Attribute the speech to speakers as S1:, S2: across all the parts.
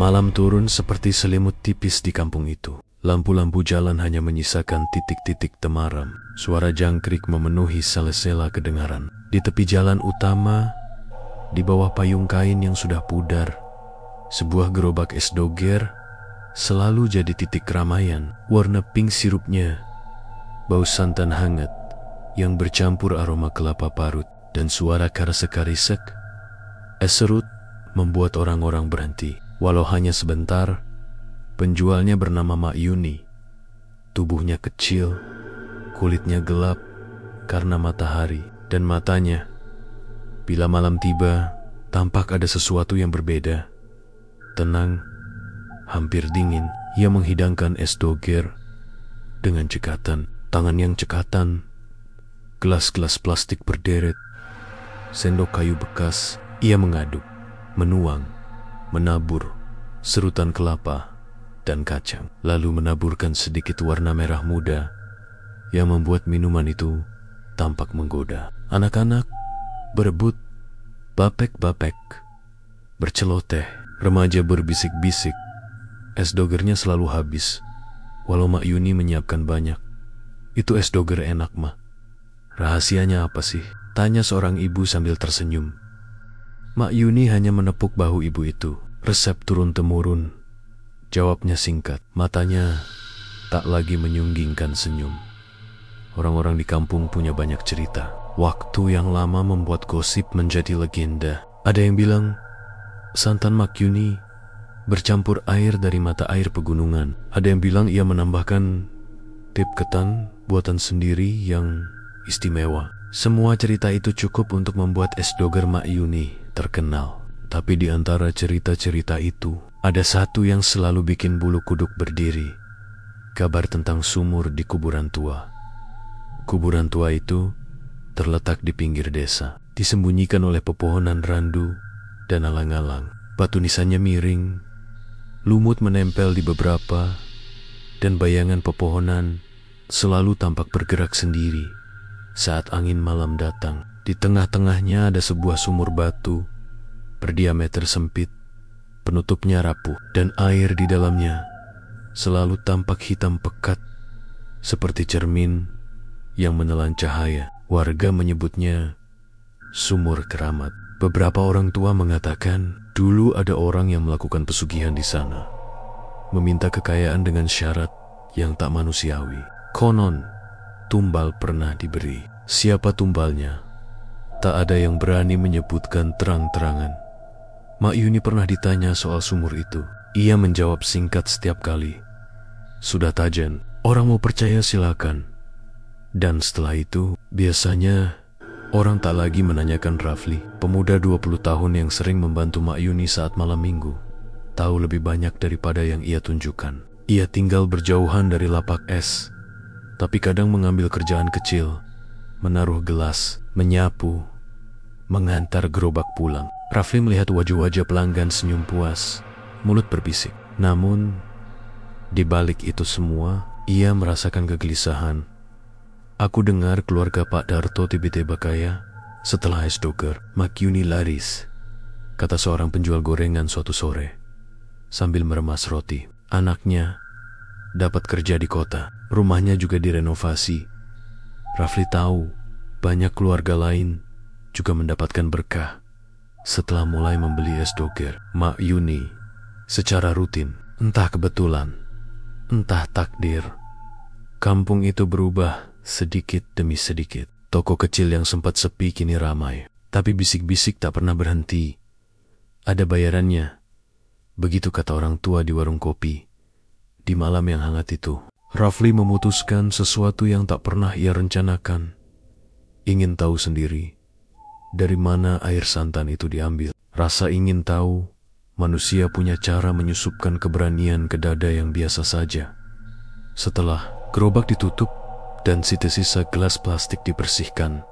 S1: Malam turun seperti selimut tipis di kampung itu. Lampu-lampu jalan hanya menyisakan titik-titik temaram. Suara jangkrik memenuhi sela-sela kedengaran. Di tepi jalan utama, di bawah payung kain yang sudah pudar, sebuah gerobak es doger selalu jadi titik keramaian. Warna pink sirupnya, bau santan hangat yang bercampur aroma kelapa parut, dan suara karisek-karisek es serut membuat orang-orang berhenti. Walau hanya sebentar. Penjualnya bernama Mak Yuni. Tubuhnya kecil, kulitnya gelap karena matahari, dan matanya, bila malam tiba, tampak ada sesuatu yang berbeda. Tenang, hampir dingin. Ia menghidangkan es doger dengan cekatan. Tangan yang cekatan, gelas-gelas plastik berderet, sendok kayu bekas. Ia mengaduk, menuang, menabur serutan kelapa dan kacang, lalu menaburkan sedikit warna merah muda yang membuat minuman itu tampak menggoda. Anak-anak berebut, bapek-bapek, berceloteh, remaja berbisik-bisik. Es dogernya selalu habis, walau Mak Yuni menyiapkan banyak. Itu es doger enak, Mak. Rahasianya apa sih? Tanya seorang ibu sambil tersenyum. Mak Yuni hanya menepuk bahu ibu itu. Resep turun-temurun, jawabnya singkat. Matanya tak lagi menyunggingkan senyum. Orang-orang di kampung punya banyak cerita. Waktu yang lama membuat gosip menjadi legenda. Ada yang bilang santan Mak Yuni bercampur air dari mata air pegunungan. Ada yang bilang ia menambahkan tip ketan buatan sendiri yang istimewa. Semua cerita itu cukup untuk membuat es doger Mak Yuni terkenal. Tapi di antara cerita-cerita itu, ada satu yang selalu bikin bulu kuduk berdiri. Kabar tentang sumur di kuburan tua. Kuburan tua itu terletak di pinggir desa, disembunyikan oleh pepohonan randu dan alang-alang. Batu nisannya miring, lumut menempel di beberapa, dan bayangan pepohonan selalu tampak bergerak sendiri saat angin malam datang. Di tengah-tengahnya ada sebuah sumur batu berdiameter sempit, penutupnya rapuh, dan air di dalamnya selalu tampak hitam pekat seperti cermin yang menelan cahaya. Warga menyebutnya sumur keramat. Beberapa orang tua mengatakan dulu ada orang yang melakukan pesugihan di sana, meminta kekayaan dengan syarat yang tak manusiawi. Konon tumbal pernah diberi. Siapa tumbalnya? Tak ada yang berani menyebutkan terang-terangan. Mak Yuni pernah ditanya soal sumur itu. Ia menjawab singkat setiap kali. Sudah Tajan, orang mau percaya silakan. Dan setelah itu, biasanya orang tak lagi menanyakan Rafli, pemuda 20 tahun yang sering membantu Mak Yuni saat malam minggu. Tahu lebih banyak daripada yang ia tunjukkan. Ia tinggal berjauhan dari lapak es, tapi kadang mengambil kerjaan kecil, menaruh gelas, menyapu, mengantar gerobak pulang. Rafli melihat wajah-wajah pelanggan senyum puas, mulut berbisik. Namun, di balik itu semua, ia merasakan kegelisahan. Aku dengar keluarga Pak Darto tiba-tiba kaya setelah es doger. Mak Yuni laris, kata seorang penjual gorengan suatu sore, sambil meremas roti. Anaknya dapat kerja di kota, rumahnya juga direnovasi. Rafli tahu banyak keluarga lain juga mendapatkan berkah setelah mulai membeli es doger. Mak Yuni secara rutin, entah kebetulan, entah takdir, kampung itu berubah sedikit demi sedikit. Toko kecil yang sempat sepi kini ramai, tapi bisik-bisik tak pernah berhenti. Ada bayarannya, begitu kata orang tua di warung kopi di malam yang hangat itu. Rafli memutuskan sesuatu yang tak pernah ia rencanakan. Ingin tahu sendiri dari mana air santan itu diambil. Rasa ingin tahu manusia punya cara menyusupkan keberanian ke dada yang biasa saja. Setelah gerobak ditutup dan sisa-sisa gelas plastik dibersihkan,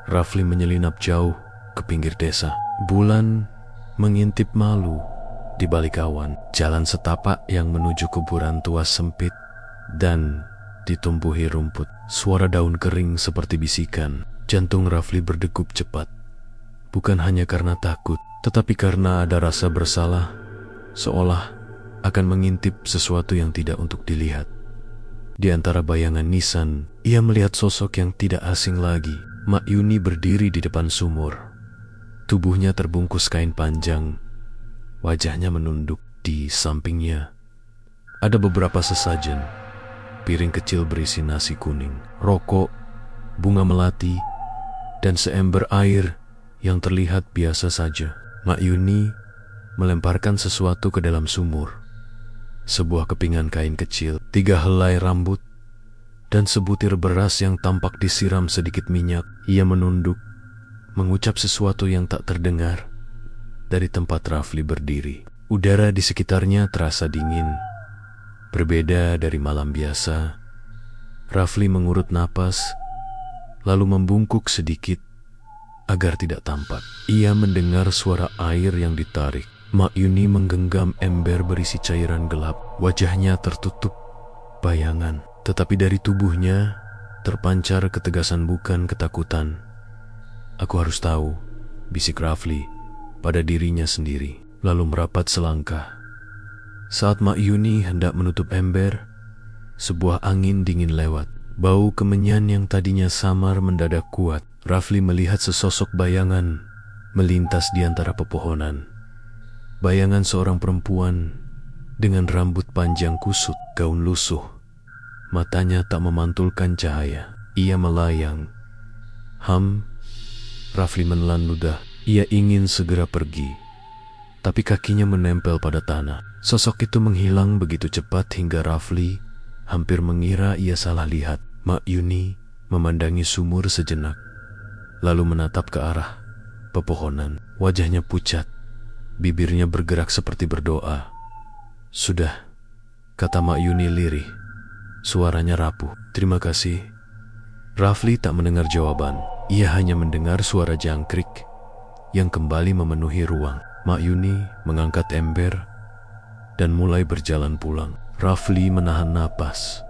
S1: Rafli menyelinap jauh ke pinggir desa. Bulan mengintip malu di balik awan. Jalan setapak yang menuju kuburan tua sempit dan ditumbuhi rumput. Suara daun kering seperti bisikan. Jantung Rafli berdegup cepat. Bukan hanya karena takut, tetapi karena ada rasa bersalah seolah akan mengintip sesuatu yang tidak untuk dilihat. Di antara bayangan nisan, ia melihat sosok yang tidak asing lagi. Mak Yuni berdiri di depan sumur. Tubuhnya terbungkus kain panjang, wajahnya menunduk. Di sampingnya ada beberapa sesajen, piring kecil berisi nasi kuning, rokok, bunga melati, dan seember air yang terlihat biasa saja. Mak Yuni melemparkan sesuatu ke dalam sumur. Sebuah kepingan kain kecil, 3 helai rambut, dan sebutir beras yang tampak disiram sedikit minyak. Ia menunduk, mengucap sesuatu yang tak terdengar dari tempat Rafli berdiri. Udara di sekitarnya terasa dingin. Berbeda dari malam biasa, Rafli mengurut napas, lalu membungkuk sedikit agar tidak tampak. Ia mendengar suara air yang ditarik. Mak Yuni menggenggam ember berisi cairan gelap. Wajahnya tertutup bayangan, tetapi dari tubuhnya terpancar ketegasan bukan ketakutan. "Aku harus tahu," bisik Rafli pada dirinya sendiri, lalu merapat selangkah. Saat Mak Yuni hendak menutup ember, sebuah angin dingin lewat. Bau kemenyan yang tadinya samar mendadak kuat. Rafli melihat sesosok bayangan melintas di antara pepohonan. Bayangan seorang perempuan dengan rambut panjang kusut, gaun lusuh. Matanya tak memantulkan cahaya. Ia melayang. Rafli menelan ludah. Ia ingin segera pergi, tapi kakinya menempel pada tanah. Sosok itu menghilang begitu cepat hingga Rafli hampir mengira ia salah lihat. Mak Yuni memandangi sumur sejenak, lalu menatap ke arah pepohonan. Wajahnya pucat, bibirnya bergerak seperti berdoa. "Sudah," kata Mak Yuni lirih. Suaranya rapuh. "Terima kasih." Rafli tak mendengar jawaban. Ia hanya mendengar suara jangkrik yang kembali memenuhi ruang. Mak Yuni mengangkat ember dan mulai berjalan pulang. Rafli menahan napas,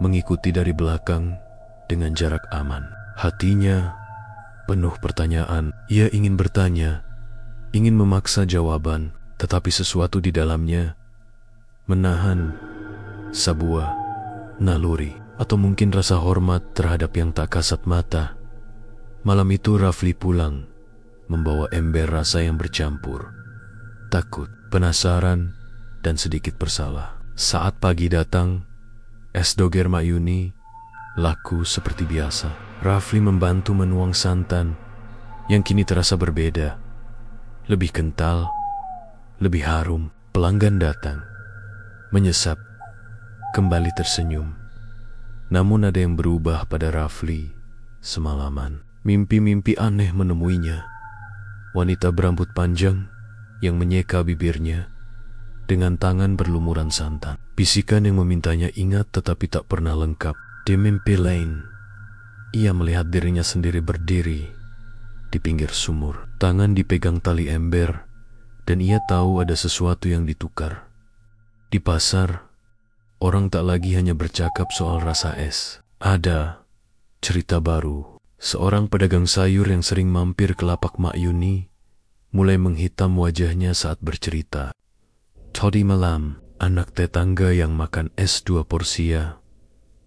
S1: mengikuti dari belakang dengan jarak aman. Hatinya penuh pertanyaan. Ia ingin bertanya, ingin memaksa jawaban, tetapi sesuatu di dalamnya menahan sebuah naluri, atau mungkin rasa hormat terhadap yang tak kasat mata. Malam itu Rafli pulang membawa ember rasa yang bercampur, takut, penasaran, dan sedikit bersalah. Saat pagi datang, es doger Mak Yuni laku seperti biasa. Rafli membantu menuang santan yang kini terasa berbeda, lebih kental, lebih harum. Pelanggan datang, menyesap, kembali tersenyum. Namun ada yang berubah pada Rafli semalaman. Mimpi-mimpi aneh menemuinya. Wanita berambut panjang yang menyeka bibirnya dengan tangan berlumuran santan. Bisikan yang memintanya ingat tetapi tak pernah lengkap. Di mimpi lain, ia melihat dirinya sendiri berdiri di pinggir sumur. Tangan dipegang tali ember, dan ia tahu ada sesuatu yang ditukar. Di pasar, orang tak lagi hanya bercakap soal rasa es. Ada cerita baru. Seorang pedagang sayur yang sering mampir ke lapak Mak Yuni mulai menghitam wajahnya saat bercerita. Tadi malam, anak tetangga yang makan es 2 porsi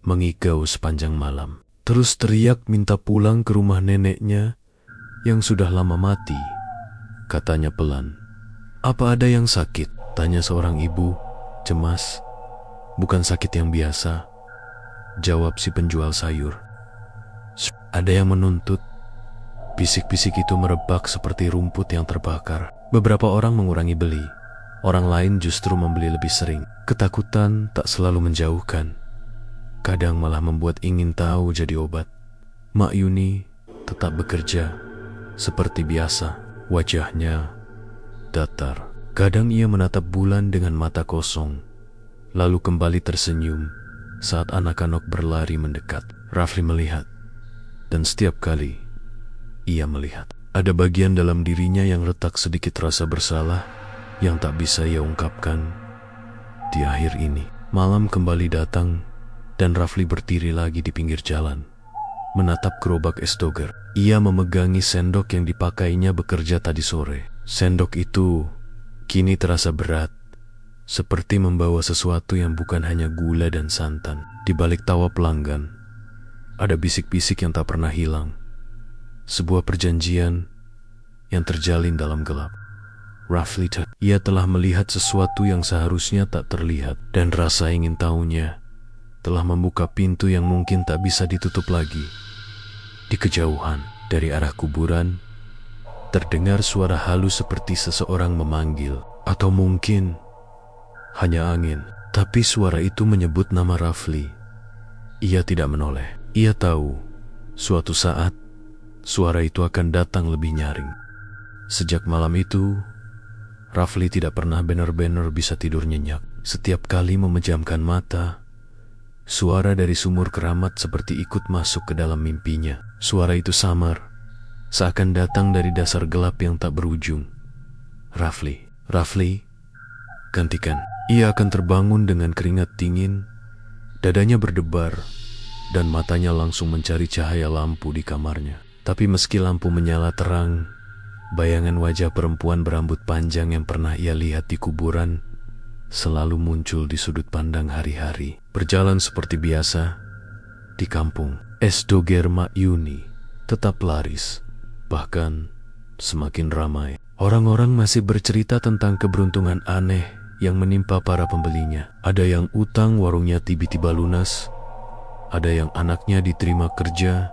S1: mengigau sepanjang malam. Terus teriak minta pulang ke rumah neneknya yang sudah lama mati. Katanya pelan. "Apa ada yang sakit?" tanya seorang ibu, cemas. "Bukan sakit yang biasa," jawab si penjual sayur. "Ada yang menuntut." Bisik-bisik itu merebak seperti rumput yang terbakar. Beberapa orang mengurangi beli. Orang lain justru membeli lebih sering. Ketakutan tak selalu menjauhkan. Kadang malah membuat ingin tahu jadi obat. Mak Yuni tetap bekerja seperti biasa. Wajahnya datar. Kadang ia menatap bulan dengan mata kosong, lalu kembali tersenyum saat anak-anak berlari mendekat. Rafli melihat, dan setiap kali ia melihat, ada bagian dalam dirinya yang retak sedikit rasa bersalah yang tak bisa ia ungkapkan. Di akhir ini, malam kembali datang dan Rafli berdiri lagi di pinggir jalan, menatap gerobak es doger. Ia memegangi sendok yang dipakainya bekerja tadi sore. Sendok itu kini terasa berat seperti membawa sesuatu yang bukan hanya gula dan santan. Di balik tawa pelanggan, ada bisik-bisik yang tak pernah hilang. Sebuah perjanjian yang terjalin dalam gelap. Rafli, ia telah melihat sesuatu yang seharusnya tak terlihat, dan rasa ingin tahunya telah membuka pintu yang mungkin tak bisa ditutup lagi. Di kejauhan, dari arah kuburan, terdengar suara halus seperti seseorang memanggil, atau mungkin hanya angin. Tapi suara itu menyebut nama Rafli. Ia tidak menoleh. Ia tahu suatu saat suara itu akan datang lebih nyaring. Sejak malam itu, Rafli tidak pernah benar-benar bisa tidur nyenyak. Setiap kali memejamkan mata, suara dari sumur keramat seperti ikut masuk ke dalam mimpinya. Suara itu samar, seakan datang dari dasar gelap yang tak berujung. Rafli, Rafli, gantikan. Ia akan terbangun dengan keringat dingin, dadanya berdebar, dan matanya langsung mencari cahaya lampu di kamarnya. Tapi meski lampu menyala terang, bayangan wajah perempuan berambut panjang yang pernah ia lihat di kuburan selalu muncul di sudut pandang hari-hari. Berjalan seperti biasa, di kampung, es doger Mak Yuni tetap laris, bahkan semakin ramai. Orang-orang masih bercerita tentang keberuntungan aneh yang menimpa para pembelinya. Ada yang utang warungnya tiba-tiba lunas, ada yang anaknya diterima kerja,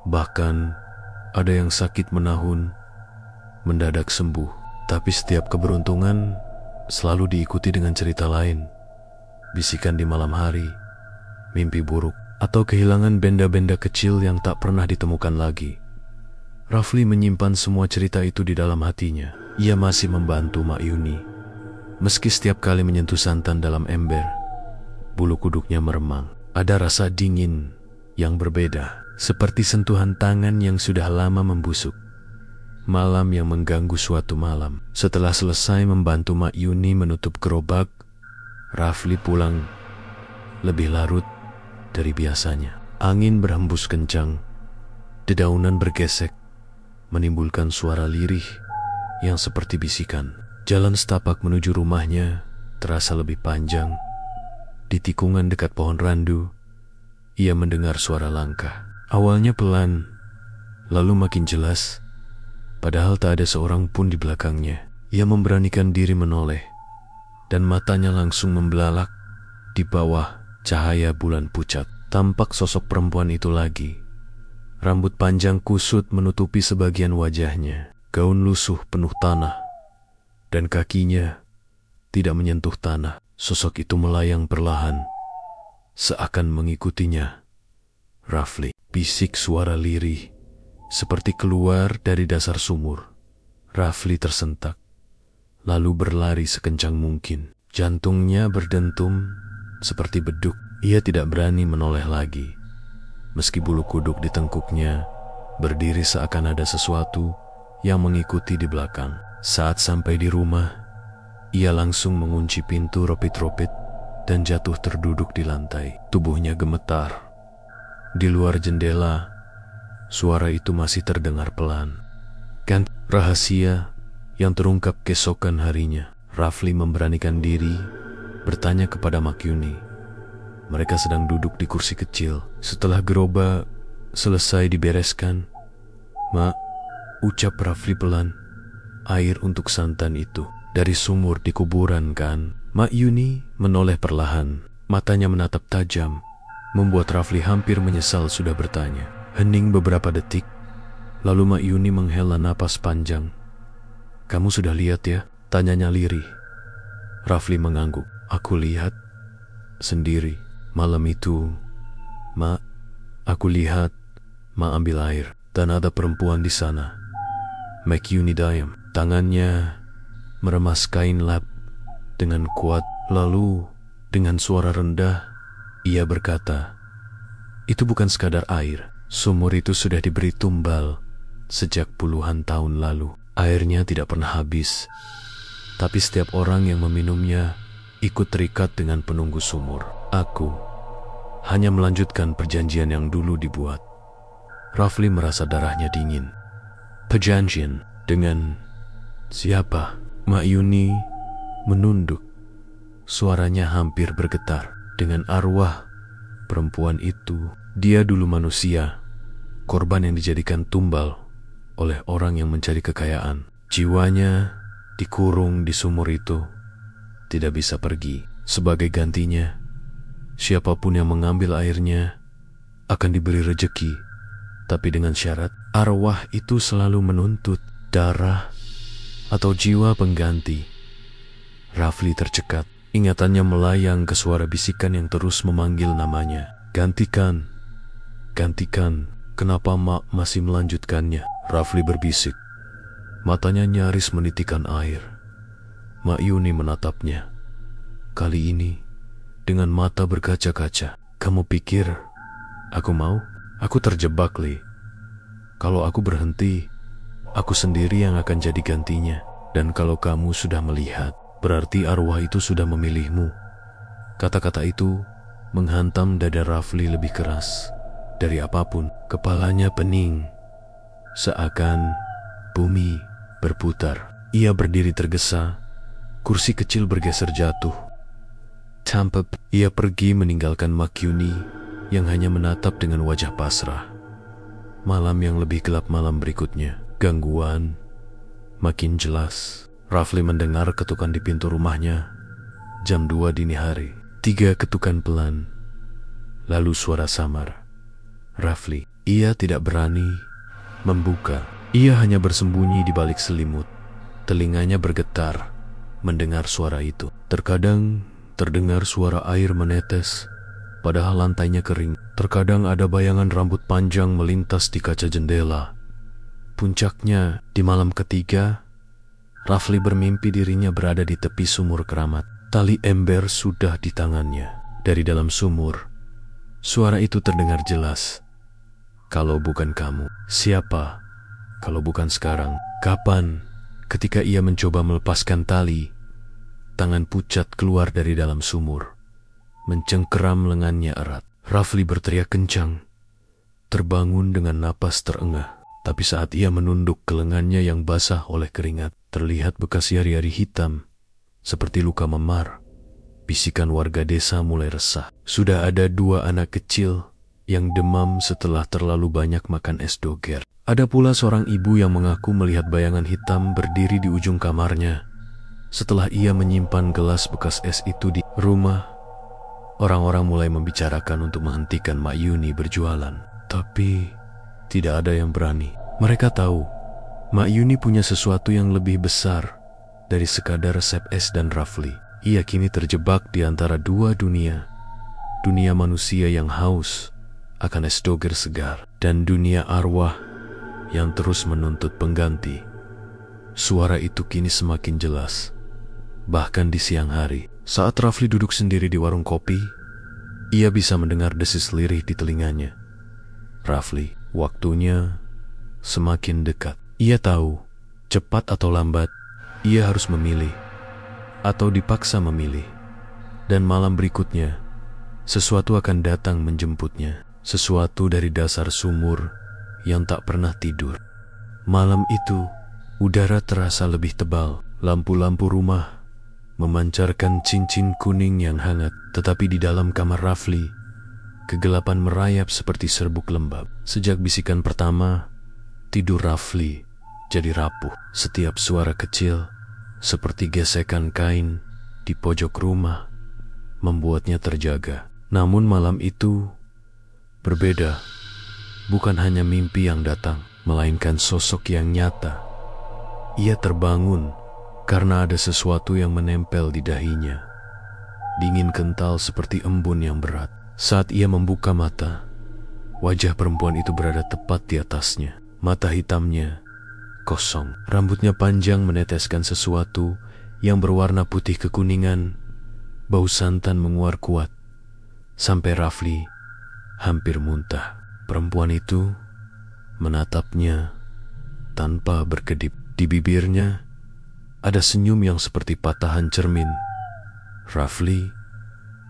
S1: bahkan ada yang sakit menahun mendadak sembuh. Tapi setiap keberuntungan selalu diikuti dengan cerita lain. Bisikan di malam hari, mimpi buruk, atau kehilangan benda-benda kecil yang tak pernah ditemukan lagi. Rafli menyimpan semua cerita itu di dalam hatinya. Ia masih membantu Mak Yuni. Meski setiap kali menyentuh santan dalam ember, bulu kuduknya meremang. Ada rasa dingin yang berbeda, seperti sentuhan tangan yang sudah lama membusuk. Malam yang mengganggu suatu malam. Setelah selesai membantu Mak Yuni menutup gerobak, Rafli pulang lebih larut dari biasanya. Angin berhembus kencang, dedaunan bergesek, menimbulkan suara lirih yang seperti bisikan. Jalan setapak menuju rumahnya terasa lebih panjang. Di tikungan dekat pohon randu, ia mendengar suara langkah. Awalnya pelan, lalu makin jelas, padahal tak ada seorang pun di belakangnya. Ia memberanikan diri menoleh, dan matanya langsung membelalak. Di bawah cahaya bulan pucat, tampak sosok perempuan itu lagi. Rambut panjang kusut menutupi sebagian wajahnya. Gaun lusuh penuh tanah, dan kakinya tidak menyentuh tanah. Sosok itu melayang perlahan, seakan mengikutinya. Rafli, bisik suara lirih, seperti keluar dari dasar sumur. Rafli tersentak, lalu berlari sekencang mungkin. Jantungnya berdentum seperti beduk. Ia tidak berani menoleh lagi, meski bulu kuduk di tengkuknya berdiri seakan ada sesuatu yang mengikuti di belakang. Saat sampai di rumah, ia langsung mengunci pintu ropit-ropit dan jatuh terduduk di lantai. Tubuhnya gemetar. Di luar jendela, suara itu masih terdengar pelan. Kan rahasia yang terungkap keesokan harinya. Rafli memberanikan diri bertanya kepada Mak Yuni. Mereka sedang duduk di kursi kecil. Setelah gerobak selesai dibereskan, "Mak," ucap Rafli pelan, "air untuk santan itu dari sumur di kuburan kan?" Mak Yuni menoleh perlahan. Matanya menatap tajam, membuat Rafli hampir menyesal sudah bertanya. Hening beberapa detik, lalu Mak Yuni menghela napas panjang. "Kamu sudah lihat ya?" tanyanya lirih. Rafli mengangguk. "Aku lihat sendiri. Malam itu, Mak, aku lihat Mak ambil air, dan ada perempuan di sana." Mak Yuni diam. Tangannya meremas kain lap dengan kuat. Lalu dengan suara rendah, ia berkata, "Itu bukan sekadar air. Sumur itu sudah diberi tumbal sejak puluhan tahun lalu. Airnya tidak pernah habis, tapi setiap orang yang meminumnya ikut terikat dengan penunggu sumur. Aku hanya melanjutkan perjanjian yang dulu dibuat." Rafli merasa darahnya dingin. "Perjanjian dengan siapa?" Mak Yuni menunduk. suaranya hampir bergetar. Dengan arwah perempuan itu, dia dulu manusia, korban yang dijadikan tumbal oleh orang yang mencari kekayaan. Jiwanya dikurung di sumur itu, tidak bisa pergi. Sebagai gantinya, siapapun yang mengambil airnya akan diberi rejeki, tapi dengan syarat arwah itu selalu menuntut darah atau jiwa pengganti. Rafli tercekat. Ingatannya melayang ke suara bisikan yang terus memanggil namanya. Gantikan, gantikan, kenapa Mak masih melanjutkannya? Rafli berbisik. Matanya nyaris menitikan air. Mak Yuni menatapnya. Kali ini dengan mata berkaca-kaca. Kamu pikir aku mau? Aku terjebak, Li. Kalau aku berhenti, aku sendiri yang akan jadi gantinya. Dan kalau kamu sudah melihat, berarti arwah itu sudah memilihmu. Kata-kata itu menghantam dada Rafli lebih keras dari apapun. Kepalanya pening, seakan bumi berputar. Ia berdiri tergesa, kursi kecil bergeser jatuh. Tanpa ia pergi meninggalkan Makyuni yang hanya menatap dengan wajah pasrah. Malam yang lebih gelap malam berikutnya, gangguan makin jelas. Rafli mendengar ketukan di pintu rumahnya. Jam 2 dini hari. 3 ketukan pelan. Lalu suara samar. Rafli, ia tidak berani membuka. Ia hanya bersembunyi di balik selimut. Telinganya bergetar mendengar suara itu. Terkadang terdengar suara air menetes, padahal lantainya kering. Terkadang ada bayangan rambut panjang melintas di kaca jendela. Puncaknya, di malam ketiga, Rafli bermimpi dirinya berada di tepi sumur keramat. Tali ember sudah di tangannya. Dari dalam sumur, suara itu terdengar jelas. Kalau bukan kamu, siapa? Kalau bukan sekarang, kapan? Ketika ia mencoba melepaskan tali, tangan pucat keluar dari dalam sumur, mencengkeram lengannya erat. Rafli berteriak kencang, terbangun dengan napas terengah. Tapi saat ia menunduk ke lengannya yang basah oleh keringat, terlihat bekas yari-yari hitam, seperti luka memar. Bisikan warga desa mulai resah. Sudah ada 2 anak kecil yang demam setelah terlalu banyak makan es doger. Ada pula seorang ibu yang mengaku melihat bayangan hitam berdiri di ujung kamarnya. Setelah ia menyimpan gelas bekas es itu di rumah, orang-orang mulai membicarakan untuk menghentikan Mak Yuni berjualan. Tapi tidak ada yang berani. Mereka tahu Mak Yuni punya sesuatu yang lebih besar dari sekadar resep es dan Rafli. Ia kini terjebak di antara 2 dunia. Dunia manusia yang haus akan es doger segar, dan dunia arwah yang terus menuntut pengganti. Suara itu kini semakin jelas. Bahkan di siang hari, saat Rafli duduk sendiri di warung kopi, ia bisa mendengar desis lirih di telinganya. Rafli, waktunya semakin dekat. Ia tahu, cepat atau lambat, ia harus memilih, atau dipaksa memilih. Dan malam berikutnya, sesuatu akan datang menjemputnya. Sesuatu dari dasar sumur yang tak pernah tidur. Malam itu, udara terasa lebih tebal. Lampu-lampu rumah memancarkan cincin kuning yang hangat. Tetapi di dalam kamar Rafli, kegelapan merayap seperti serbuk lembab. Sejak bisikan pertama, tidur Rafli jadi rapuh. Setiap suara kecil, seperti gesekan kain di pojok rumah, membuatnya terjaga. Namun malam itu berbeda. Bukan hanya mimpi yang datang, melainkan sosok yang nyata. Ia terbangun karena ada sesuatu yang menempel di dahinya. Dingin kental seperti embun yang berat. Saat ia membuka mata, wajah perempuan itu berada tepat di atasnya. Mata hitamnya kosong. Rambutnya panjang meneteskan sesuatu yang berwarna putih kekuningan. Bau santan menguar kuat, sampai Rafli hampir muntah. Perempuan itu menatapnya tanpa berkedip. Di bibirnya ada senyum yang seperti patahan cermin. Rafli,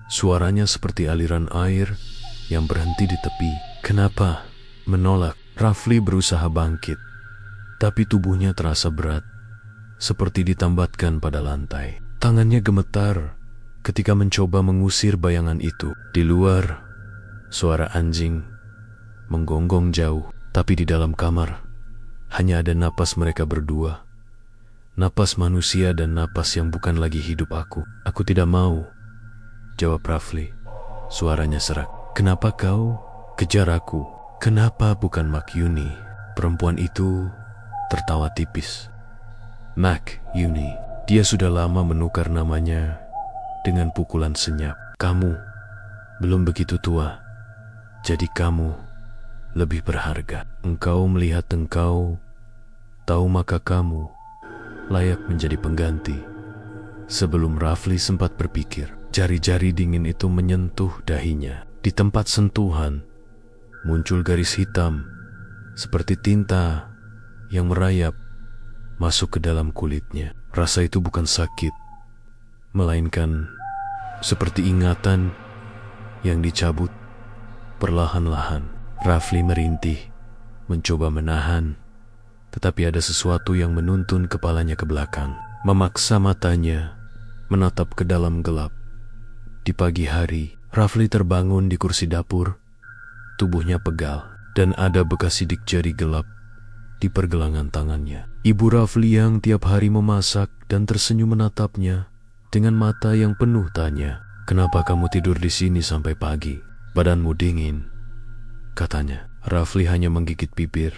S1: suaranya seperti aliran air yang berhenti di tepi. Kenapa? Menolak. Rafli berusaha bangkit, tapi tubuhnya terasa berat, seperti ditambatkan pada lantai. Tangannya gemetar ketika mencoba mengusir bayangan itu. Di luar, suara anjing menggonggong jauh, tapi di dalam kamar hanya ada napas mereka berdua. Napas manusia dan napas yang bukan lagi hidup aku. Aku tidak mau, jawab Rafli. Suaranya serak. Kenapa kau kejar aku? Kenapa bukan Makyuni? Perempuan itu tertawa tipis. Makyuni. Dia sudah lama menukar namanya dengan pukulan senyap. Kamu belum begitu tua, jadi kamu lebih berharga. Engkau melihat engkau tahu, maka kamu layak menjadi pengganti. Sebelum Rafli sempat berpikir, jari-jari dingin itu menyentuh dahinya. Di tempat sentuhan muncul garis hitam seperti tinta yang merayap masuk ke dalam kulitnya. Rasa itu bukan sakit, melainkan seperti ingatan yang dicabut perlahan-lahan. Rafli merintih, mencoba menahan, tetapi ada sesuatu yang menuntun kepalanya ke belakang. Memaksa matanya menatap ke dalam gelap. Di pagi hari, Rafli terbangun di kursi dapur. Tubuhnya pegal dan ada bekas sidik jari gelap di pergelangan tangannya. Ibu Rafli yang tiap hari memasak dan tersenyum menatapnya dengan mata yang penuh tanya, "Kenapa kamu tidur di sini sampai pagi? Badanmu dingin," katanya. Rafli hanya menggigit bibir,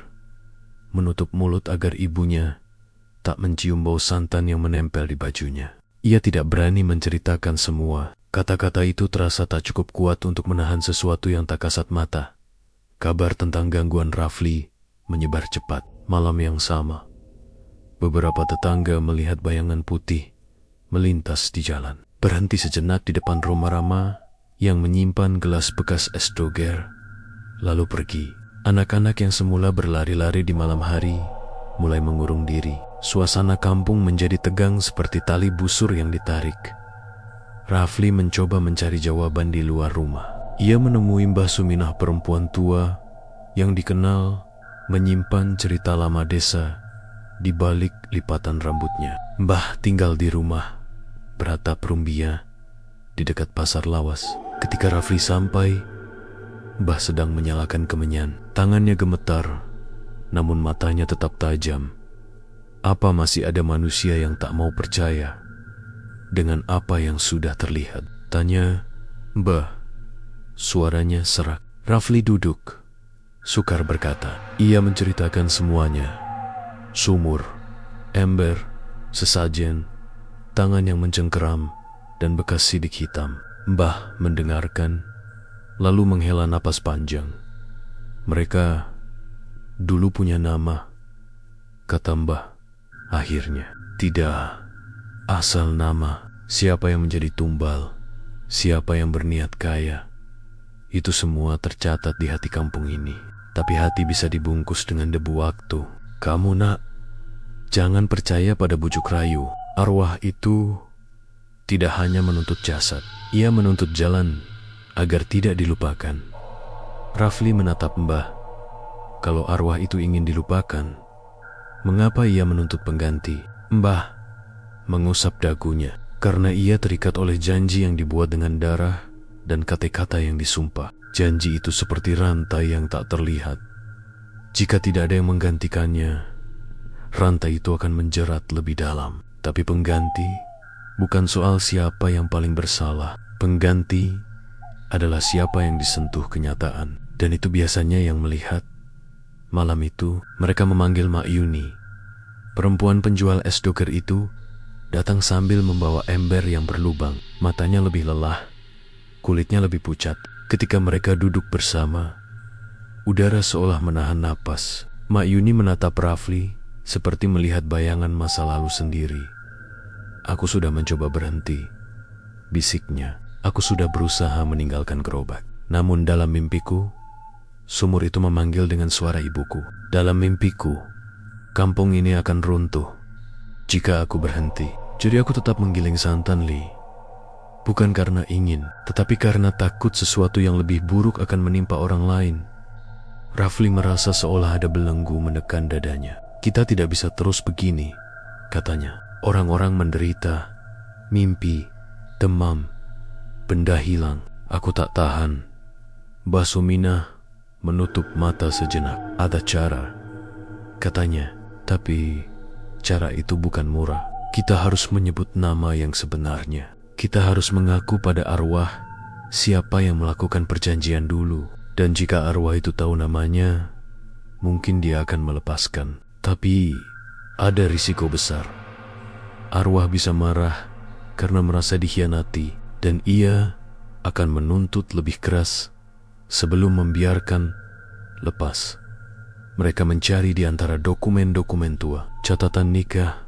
S1: menutup mulut agar ibunya tak mencium bau santan yang menempel di bajunya. Ia tidak berani menceritakan semua. Kata-kata itu terasa tak cukup kuat untuk menahan sesuatu yang tak kasat mata. Kabar tentang gangguan Rafli menyebar cepat. Malam yang sama, beberapa tetangga melihat bayangan putih melintas di jalan. Berhenti sejenak di depan rumah Rama yang menyimpan gelas bekas es doger, lalu pergi. Anak-anak yang semula berlari-lari di malam hari mulai mengurung diri. Suasana kampung menjadi tegang seperti tali busur yang ditarik. Rafli mencoba mencari jawaban di luar rumah. Ia menemui Mbah Suminah, perempuan tua yang dikenal menyimpan cerita lama desa di balik lipatan rambutnya. Mbah tinggal di rumah beratap rumbia di dekat pasar lawas. Ketika Rafli sampai, Mbah sedang menyalakan kemenyan. Tangannya gemetar, namun matanya tetap tajam. Apa masih ada manusia yang tak mau percaya dengan apa yang sudah terlihat? Tanya Mbah. Suaranya serak. Rafli duduk. Sukar berkata. Ia menceritakan semuanya. Sumur, ember, sesajen, tangan yang mencengkeram, dan bekas sidik hitam. Mbah mendengarkan, lalu menghela napas panjang. Mereka dulu punya nama, kata Mbah. Akhirnya, tidak asal nama. Siapa yang menjadi tumbal, siapa yang berniat kaya, itu semua tercatat di hati kampung ini. Tapi hati bisa dibungkus dengan debu waktu. Kamu nak, jangan percaya pada bujuk rayu. Arwah itu tidak hanya menuntut jasad, ia menuntut jalan agar tidak dilupakan. Rafli menatap Mbah. Kalau arwah itu ingin dilupakan, mengapa ia menuntut pengganti? Mbah mengusap dagunya. Karena ia terikat oleh janji yang dibuat dengan darah dan kata-kata yang disumpah. Janji itu seperti rantai yang tak terlihat. Jika tidak ada yang menggantikannya, rantai itu akan menjerat lebih dalam. Tapi pengganti bukan soal siapa yang paling bersalah. Pengganti adalah siapa yang disentuh kenyataan. Dan itu biasanya yang melihat. Malam itu, mereka memanggil Makyuni. Perempuan penjual es doger itu datang sambil membawa ember yang berlubang. Matanya lebih lelah, kulitnya lebih pucat. Ketika mereka duduk bersama, udara seolah menahan napas. Makyuni menatap Rafli seperti melihat bayangan masa lalu sendiri. Aku sudah mencoba berhenti, bisiknya. Aku sudah berusaha meninggalkan gerobak. Namun dalam mimpiku, sumur itu memanggil dengan suara ibuku. Dalam mimpiku, kampung ini akan runtuh jika aku berhenti. Jadi aku tetap menggiling santan, Li. Bukan karena ingin, tetapi karena takut sesuatu yang lebih buruk akan menimpa orang lain. Rafli merasa seolah ada belenggu menekan dadanya. Kita tidak bisa terus begini, katanya. Orang-orang menderita, mimpi, demam, benda hilang. Aku tak tahan. Mbah Suminah menutup mata sejenak. Ada cara, katanya. Tapi cara itu bukan murah. Kita harus menyebut nama yang sebenarnya. Kita harus mengaku pada arwah siapa yang melakukan perjanjian dulu. Dan jika arwah itu tahu namanya, mungkin dia akan melepaskan. Tapi ada risiko besar. Arwah bisa marah karena merasa dikhianati, dan ia akan menuntut lebih keras sebelum membiarkan lepas. Mereka mencari di antara dokumen-dokumen tua, catatan nikah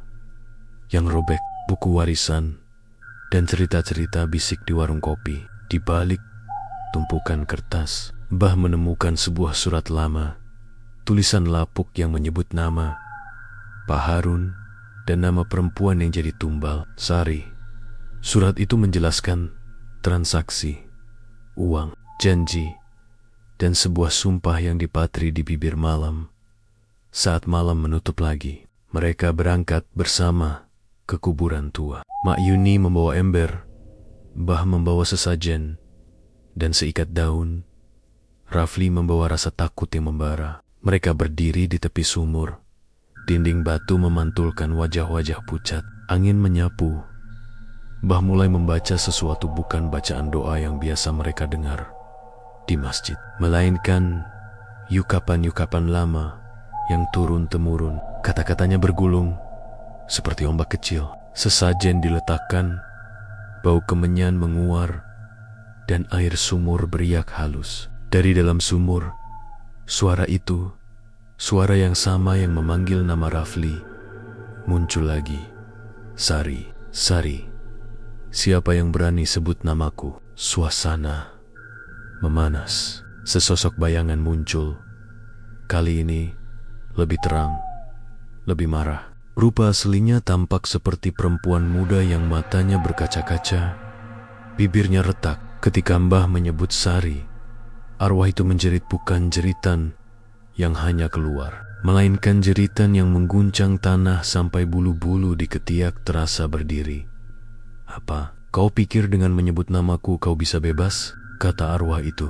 S1: yang robek, buku warisan, dan cerita-cerita bisik di warung kopi. Di balik tumpukan kertas, Mbah menemukan sebuah surat lama, tulisan lapuk yang menyebut nama Pak Harun dan nama perempuan yang jadi tumbal, Sari. Surat itu menjelaskan transaksi, uang, janji, dan sebuah sumpah yang dipatri di bibir malam. Saat malam menutup lagi, mereka berangkat bersama ke kuburan tua. Mak Yuni membawa ember, Mbah membawa sesajen dan seikat daun. Rafli membawa rasa takut yang membara. Mereka berdiri di tepi sumur. Dinding batu memantulkan wajah-wajah pucat. Angin menyapu. Mbah mulai membaca sesuatu, bukan bacaan doa yang biasa mereka dengar di masjid, melainkan yukapan-yukapan lama yang turun-temurun. Kata-katanya bergulung seperti ombak kecil. Sesajen diletakkan, bau kemenyan menguar, dan air sumur beriak halus. Dari dalam sumur, suara itu, suara yang sama yang memanggil nama Rafli, muncul lagi. Sari, Sari, siapa yang berani sebut namaku? Suasana memanas. Sesosok bayangan muncul. Kali ini lebih terang, lebih marah. Rupa aslinya tampak seperti perempuan muda yang matanya berkaca-kaca, bibirnya retak. Ketika Mbah menyebut Sari, arwah itu menjerit, bukan jeritan yang hanya keluar, melainkan jeritan yang mengguncang tanah sampai bulu-bulu di ketiak terasa berdiri. Apa? Kau pikir dengan menyebut namaku kau bisa bebas? Kata arwah itu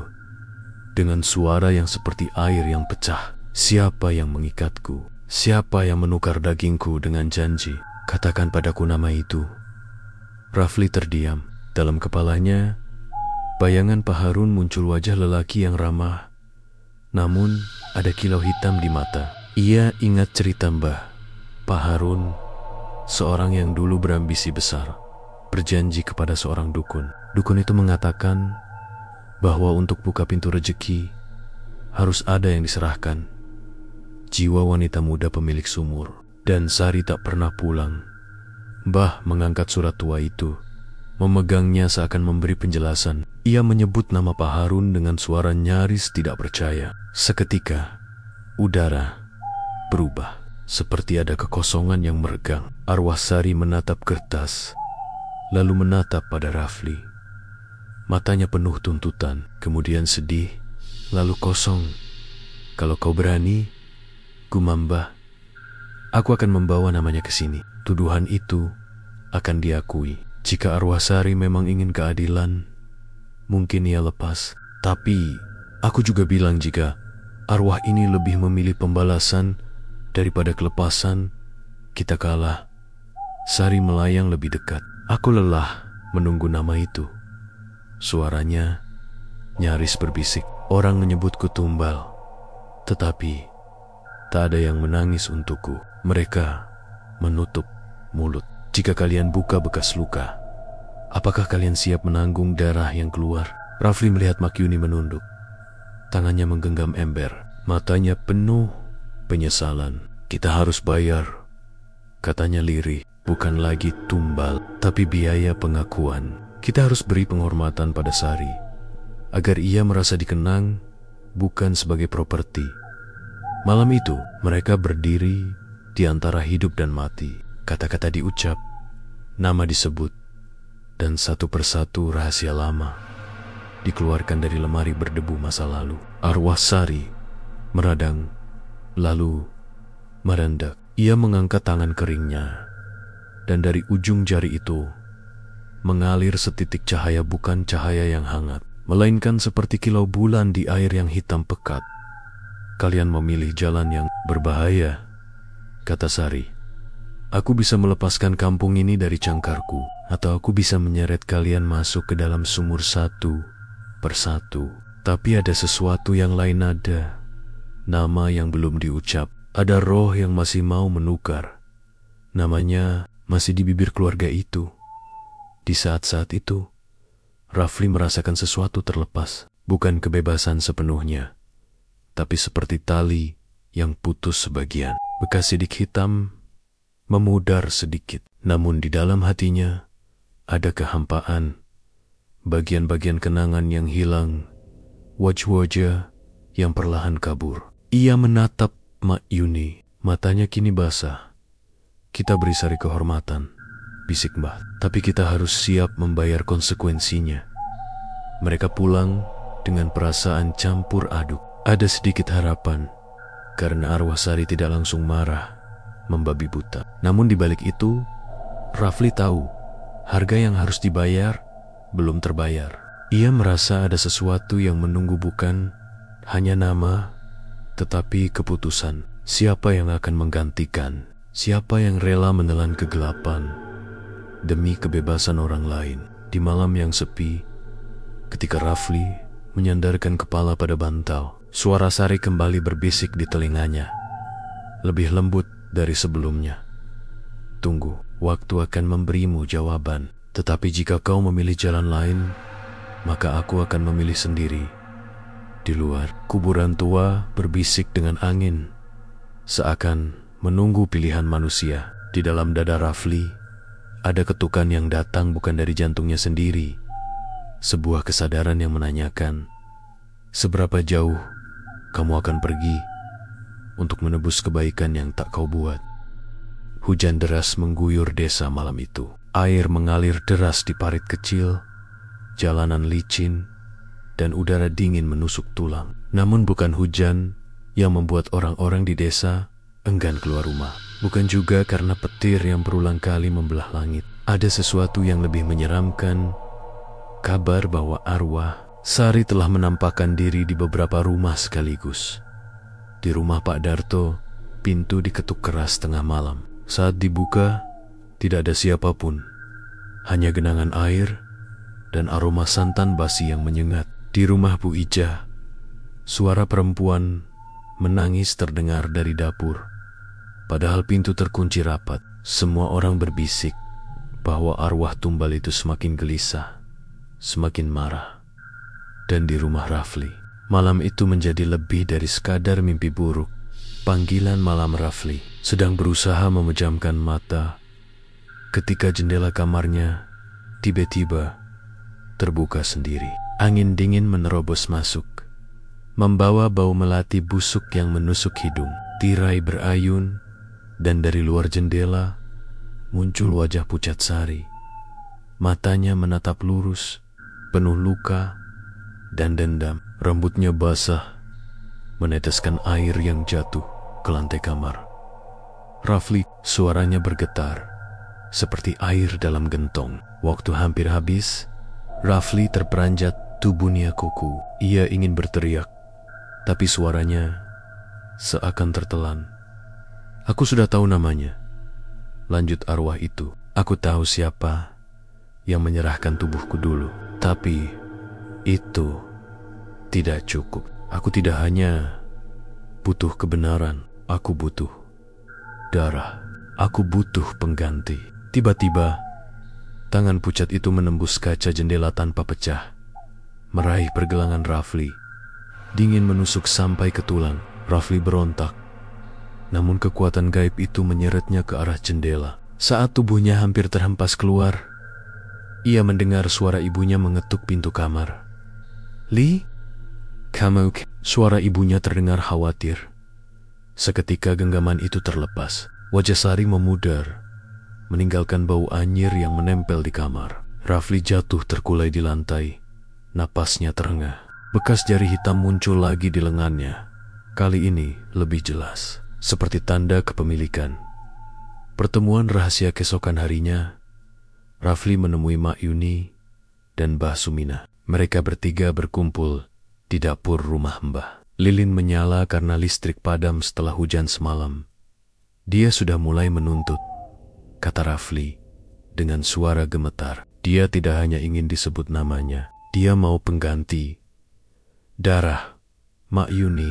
S1: dengan suara yang seperti air yang pecah. Siapa yang mengikatku? Siapa yang menukar dagingku dengan janji? Katakan padaku nama itu. Rafli terdiam. Dalam kepalanya, bayangan Pak Harun muncul, wajah lelaki yang ramah, namun ada kilau hitam di mata. Ia ingat cerita Mbah. Pak Harun, seorang yang dulu berambisi besar, berjanji kepada seorang dukun. Dukun itu mengatakan bahwa untuk buka pintu rezeki harus ada yang diserahkan. Jiwa wanita muda pemilik sumur. Dan Sari tak pernah pulang. Mbah mengangkat surat tua itu, memegangnya seakan memberi penjelasan. Ia menyebut nama Pak Harun dengan suara nyaris tidak percaya. Seketika, udara berubah. Seperti ada kekosongan yang meregang. Arwah Sari menatap kertas, lalu menatap pada Rafli. Matanya penuh tuntutan, kemudian sedih, lalu kosong. Kalau kau berani, gumam Mbah, aku akan membawa namanya ke sini. Tuduhan itu akan diakui. Jika arwah Sari memang ingin keadilan, mungkin ia lepas. Tapi aku juga bilang jika arwah ini lebih memilih pembalasan daripada kelepasan, kita kalah. Sari melayang lebih dekat. Aku lelah menunggu nama itu. Suaranya nyaris berbisik. Orang menyebutku tumbal, tetapi tak ada yang menangis untukku. Mereka menutup mulut. Jika kalian buka bekas luka, apakah kalian siap menanggung darah yang keluar? Rafli melihat Makyuni menunduk. Tangannya menggenggam ember. Matanya penuh penyesalan. Kita harus bayar, katanya lirih. Bukan lagi tumbal, tapi biaya pengakuan. Kita harus beri penghormatan pada Sari, agar ia merasa dikenang, bukan sebagai properti. Malam itu, mereka berdiri di antara hidup dan mati. Kata-kata diucap, nama disebut, dan satu persatu rahasia lama dikeluarkan dari lemari berdebu masa lalu. Arwah Sari meradang, lalu merendak. Ia mengangkat tangan keringnya, dan dari ujung jari itu mengalir setitik cahaya, bukan cahaya yang hangat, melainkan seperti kilau bulan di air yang hitam pekat. Kalian memilih jalan yang berbahaya, kata Sari. Aku bisa melepaskan kampung ini dari cangkarku, atau aku bisa menyeret kalian masuk ke dalam sumur satu persatu. Tapi ada sesuatu yang lain, ada nama yang belum diucap, ada roh yang masih mau menukar. Namanya masih di bibir keluarga itu. Di saat-saat itu, Rafli merasakan sesuatu terlepas, bukan kebebasan sepenuhnya, tapi seperti tali yang putus sebagian. Bekas sidik hitam memudar sedikit, namun di dalam hatinya ada kehampaan, bagian-bagian kenangan yang hilang, wajah-wajah yang perlahan kabur. Ia menatap Mak Yuni, matanya kini basah. Kita beri Sari kehormatan, bisik Mbah, tapi kita harus siap membayar konsekuensinya. Mereka pulang dengan perasaan campur aduk. Ada sedikit harapan, karena arwah Sari tidak langsung marah, membabi buta. Namun di balik itu, Rafli tahu harga yang harus dibayar belum terbayar. Ia merasa ada sesuatu yang menunggu, bukan hanya nama, tetapi keputusan. Siapa yang akan menggantikan? Siapa yang rela menelan kegelapan demi kebebasan orang lain? Di malam yang sepi, ketika Rafli menyandarkan kepala pada bantal, suara Sari kembali berbisik di telinganya, lebih lembut dari sebelumnya. Tunggu, waktu akan memberimu jawaban. Tetapi jika kau memilih jalan lain, maka aku akan memilih sendiri. Di luar, kuburan tua berbisik dengan angin, seakan menunggu pilihan manusia. Di dalam dada Rafli, ada ketukan yang datang bukan dari jantungnya sendiri. Sebuah kesadaran yang menanyakan, seberapa jauh kamu akan pergi untuk menebus kebaikan yang tak kau buat. Hujan deras mengguyur desa malam itu. Air mengalir deras di parit kecil, jalanan licin, dan udara dingin menusuk tulang. Namun bukan hujan yang membuat orang-orang di desa enggan keluar rumah. Bukan juga karena petir yang berulang kali membelah langit. Ada sesuatu yang lebih menyeramkan, kabar bahwa arwah Sari telah menampakkan diri di beberapa rumah sekaligus. Di rumah Pak Darto, pintu diketuk keras tengah malam. Saat dibuka, tidak ada siapapun, hanya genangan air dan aroma santan basi yang menyengat. Di rumah Bu Ijah, suara perempuan menangis terdengar dari dapur. Padahal pintu terkunci rapat, semua orang berbisik bahwa arwah tumbal itu semakin gelisah, semakin marah. Dan di rumah Rafli, malam itu menjadi lebih dari sekadar mimpi buruk. Panggilan malam Rafli sedang berusaha memejamkan mata ketika jendela kamarnya tiba-tiba terbuka sendiri. Angin dingin menerobos masuk, membawa bau melati busuk yang menusuk hidung. Tirai berayun, dan dari luar jendela muncul wajah pucat Sari. Matanya menatap lurus, penuh luka dan dendam. Rambutnya basah, meneteskan air yang jatuh ke lantai kamar. Rafli, suaranya bergetar seperti air dalam gentong. Waktu hampir habis, Rafli terperanjat tubuhnya kuku. Ia ingin berteriak, tapi suaranya seakan tertelan. Aku sudah tahu namanya, lanjut arwah itu. Aku tahu siapa yang menyerahkan tubuhku dulu. Tapi itu tidak cukup. Aku tidak hanya butuh kebenaran, aku butuh darah. Aku butuh pengganti. Tiba-tiba, tangan pucat itu menembus kaca jendela tanpa pecah, meraih pergelangan Rafli. Dingin menusuk sampai ke tulang. Rafli berontak, namun kekuatan gaib itu menyeretnya ke arah jendela. Saat tubuhnya hampir terhempas keluar, ia mendengar suara ibunya mengetuk pintu kamar. "Li, kamu?" Suara ibunya terdengar khawatir. Seketika genggaman itu terlepas. Wajah Sari memudar, meninggalkan bau anyir yang menempel di kamar. Rafli jatuh terkulai di lantai, napasnya terengah. Bekas jari hitam muncul lagi di lengannya. Kali ini lebih jelas, seperti tanda kepemilikan. Pertemuan rahasia keesokan harinya, Rafli menemui Mak Yuni dan Mbah Sumina. Mereka bertiga berkumpul di dapur rumah Mbah. Lilin menyala karena listrik padam setelah hujan semalam. Dia sudah mulai menuntut, kata Rafli dengan suara gemetar. Dia tidak hanya ingin disebut namanya, dia mau pengganti. Darah. Mak Yuni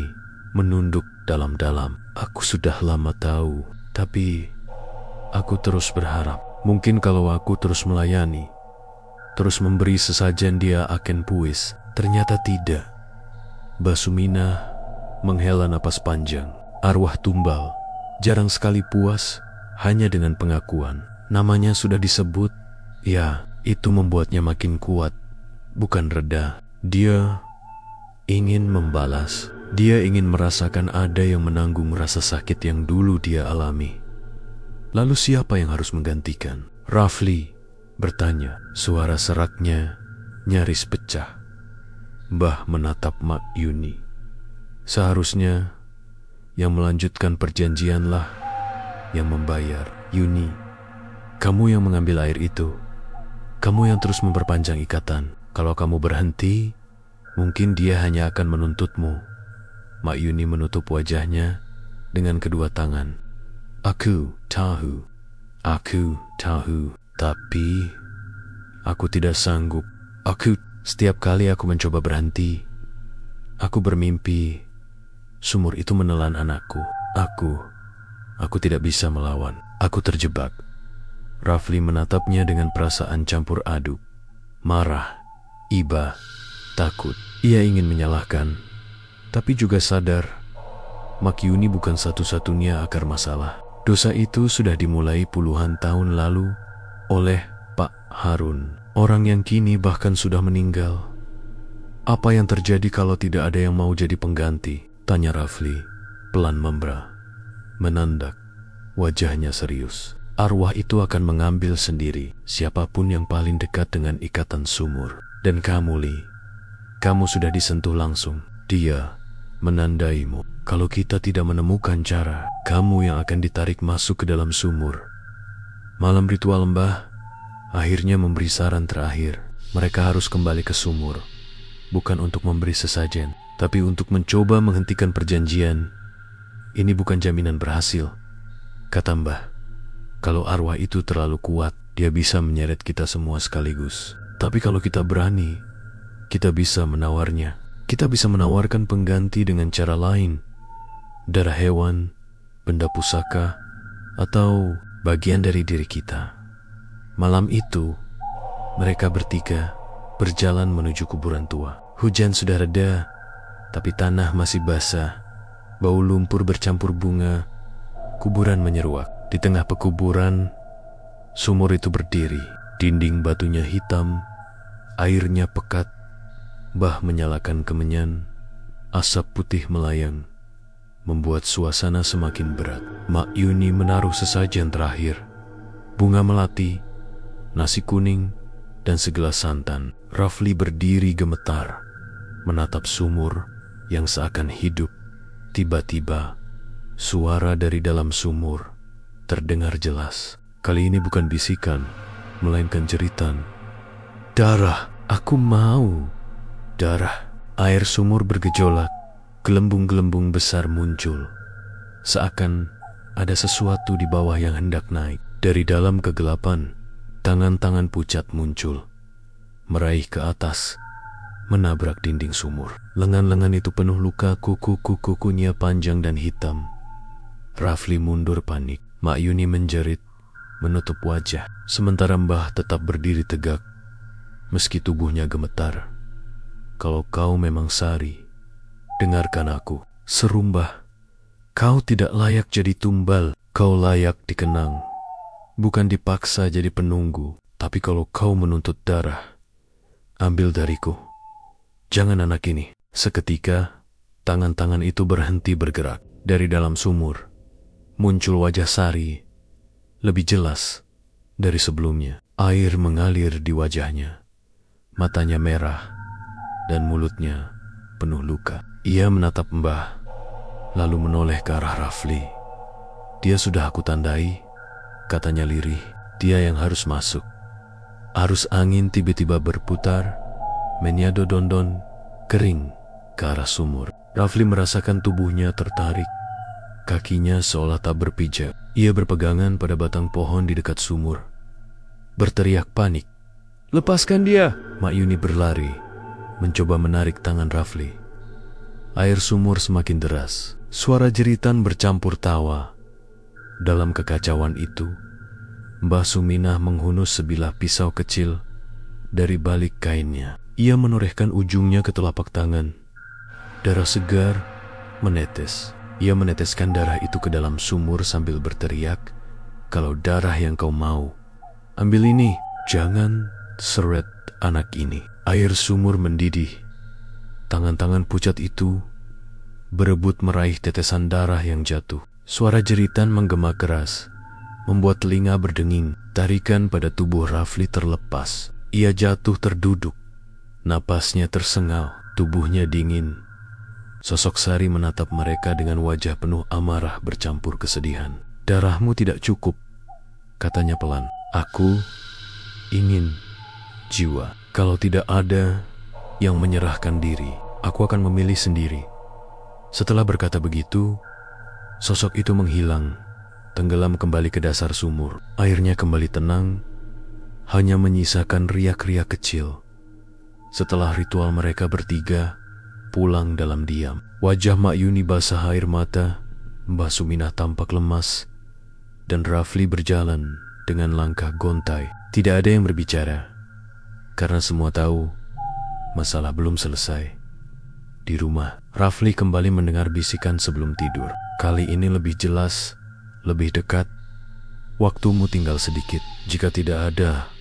S1: menunduk dalam-dalam. Aku sudah lama tahu, tapi aku terus berharap. Mungkin kalau aku terus melayani, terus memberi sesajen, dia akan puas. Ternyata tidak. Mbah Sumina menghela napas panjang. Arwah tumbal jarang sekali puas hanya dengan pengakuan. Namanya sudah disebut, ya itu membuatnya makin kuat, bukan reda. Dia ingin membalas. Dia ingin merasakan ada yang menanggung rasa sakit yang dulu dia alami. Lalu siapa yang harus menggantikan? Rafli bertanya. Suara seraknya nyaris pecah. Mbah menatap Mak Yuni. Seharusnya yang melanjutkan perjanjianlah yang membayar. Yuni, kamu yang mengambil air itu. Kamu yang terus memperpanjang ikatan. Kalau kamu berhenti, mungkin dia hanya akan menuntutmu. Mak Yuni menutup wajahnya dengan kedua tangan. Aku tahu, tapi aku tidak sanggup. Setiap kali aku mencoba berhenti, aku bermimpi sumur itu menelan anakku. Aku tidak bisa melawan. Aku terjebak. Rafli menatapnya dengan perasaan campur aduk. Marah, iba, takut. Ia ingin menyalahkan, tapi juga sadar Mak Yuni bukan satu-satunya akar masalah. Dosa itu sudah dimulai puluhan tahun lalu oleh Pak Harun, orang yang kini bahkan sudah meninggal. Apa yang terjadi kalau tidak ada yang mau jadi pengganti? Tanya Rafli, pelan membra, menandak, wajahnya serius. Arwah itu akan mengambil sendiri siapapun yang paling dekat dengan ikatan sumur. Dan kamu, Li, kamu sudah disentuh langsung. Dia menandaimu. Kalau kita tidak menemukan cara, kamu yang akan ditarik masuk ke dalam sumur. Malam ritual Mbah akhirnya memberi saran terakhir. Mereka harus kembali ke sumur, bukan untuk memberi sesajen, tapi untuk mencoba menghentikan perjanjian. Ini bukan jaminan berhasil, kata Mbah. Kalau arwah itu terlalu kuat, dia bisa menyeret kita semua sekaligus. Tapi kalau kita berani, kita bisa menawarnya. Kita bisa menawarkan pengganti dengan cara lain. Darah hewan, benda pusaka, atau bagian dari diri kita. Malam itu, mereka bertiga berjalan menuju kuburan tua. Hujan sudah reda, tapi tanah masih basah. Bau lumpur bercampur bunga. Kuburan menyeruak. Di tengah pekuburan, sumur itu berdiri. Dinding batunya hitam, airnya pekat. Mbah menyalakan kemenyan, asap putih melayang, membuat suasana semakin berat. Mak Yuni menaruh sesajen terakhir, bunga melati, nasi kuning, dan segelas santan. Rafli berdiri gemetar, menatap sumur yang seakan hidup. Tiba-tiba, suara dari dalam sumur terdengar jelas. Kali ini bukan bisikan, melainkan jeritan. Darah, aku mau. Darah. Air sumur bergejolak, gelembung-gelembung besar muncul. Seakan ada sesuatu di bawah yang hendak naik. Dari dalam kegelapan, tangan-tangan pucat muncul, meraih ke atas, menabrak dinding sumur. Lengan-lengan itu penuh luka, kuku-kukunya panjang dan hitam. Rafli mundur panik. Mak Yuni menjerit, menutup wajah. Sementara Mbah tetap berdiri tegak, meski tubuhnya gemetar. Kalau kau memang Sari, dengarkan aku. Seru Mbah, kau tidak layak jadi tumbal. Kau layak dikenang, bukan dipaksa jadi penunggu. Tapi kalau kau menuntut darah, ambil dariku, jangan anak ini. Seketika, tangan-tangan itu berhenti bergerak. Dari dalam sumur, muncul wajah Sari, lebih jelas dari sebelumnya. Air mengalir di wajahnya, matanya merah, dan mulutnya penuh luka. Ia menatap Mbah, lalu menoleh ke arah Rafli. Dia sudah aku tandai, katanya lirih. Dia yang harus masuk. Arus angin tiba-tiba berputar, menyado dondon kering ke arah sumur. Rafli merasakan tubuhnya tertarik. Kakinya seolah tak berpijak. Ia berpegangan pada batang pohon di dekat sumur. Berteriak panik. "Lepaskan dia!" Mak Yuni berlari, mencoba menarik tangan Rafli. Air sumur semakin deras. Suara jeritan bercampur tawa. Dalam kekacauan itu, Mbah Suminah menghunus sebilah pisau kecil dari balik kainnya. Ia menorehkan ujungnya ke telapak tangan. Darah segar menetes. Ia meneteskan darah itu ke dalam sumur sambil berteriak, "Kalau darah yang kau mau, ambil ini, jangan seret anak ini." Air sumur mendidih. Tangan-tangan pucat itu berebut meraih tetesan darah yang jatuh. Suara jeritan menggema keras, membuat telinga berdenging. Tarikan pada tubuh Rafli terlepas. Ia jatuh terduduk. Napasnya tersengal, tubuhnya dingin. Sosok Sari menatap mereka dengan wajah penuh amarah bercampur kesedihan. "Darahmu tidak cukup," katanya pelan. "Aku ingin jiwa. Kalau tidak ada yang menyerahkan diri, aku akan memilih sendiri." Setelah berkata begitu, sosok itu menghilang, tenggelam kembali ke dasar sumur. Airnya kembali tenang, hanya menyisakan riak-riak kecil. Setelah ritual mereka bertiga pulang dalam diam. Wajah Mak Yuni basah air mata, Mbah Suminah tampak lemas, dan Rafli berjalan dengan langkah gontai. Tidak ada yang berbicara, karena semua tahu masalah belum selesai. Di rumah, Rafli kembali mendengar bisikan sebelum tidur. Kali ini lebih jelas, lebih dekat. "Waktumu tinggal sedikit. Jika tidak ada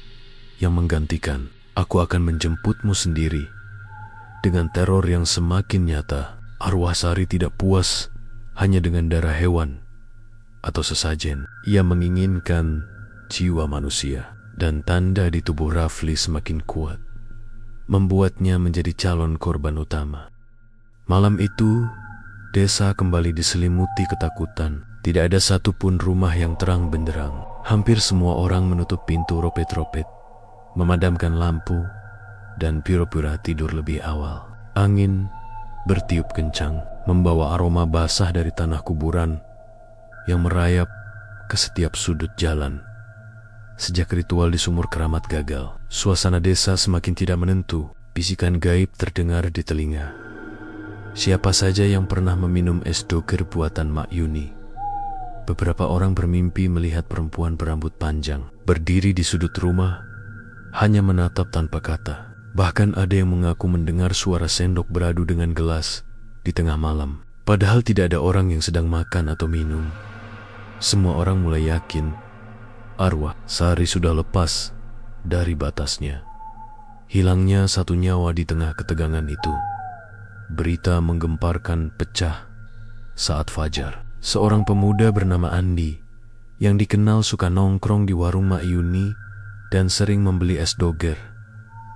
S1: yang menggantikan, aku akan menjemputmu sendiri." Dengan teror yang semakin nyata, arwah Sari tidak puas hanya dengan darah hewan atau sesajen. Ia menginginkan jiwa manusia, dan tanda di tubuh Rafli semakin kuat, membuatnya menjadi calon korban utama. Malam itu, desa kembali diselimuti ketakutan. Tidak ada satupun rumah yang terang benderang. Hampir semua orang menutup pintu ropet-ropet, memadamkan lampu, dan pura-pura tidur lebih awal. Angin bertiup kencang, membawa aroma basah dari tanah kuburan yang merayap ke setiap sudut jalan. Sejak ritual di sumur keramat gagal, suasana desa semakin tidak menentu. Bisikan gaib terdengar di telinga. Siapa saja yang pernah meminum es doger buatan Mak Yuni? Beberapa orang bermimpi melihat perempuan berambut panjang, berdiri di sudut rumah, hanya menatap tanpa kata. Bahkan ada yang mengaku mendengar suara sendok beradu dengan gelas di tengah malam. Padahal tidak ada orang yang sedang makan atau minum. Semua orang mulai yakin arwah Sari sudah lepas dari batasnya. Hilangnya satu nyawa di tengah ketegangan itu. Berita menggemparkan pecah saat fajar. Seorang pemuda bernama Andi, yang dikenal suka nongkrong di warung Mak Yuni dan sering membeli es doger,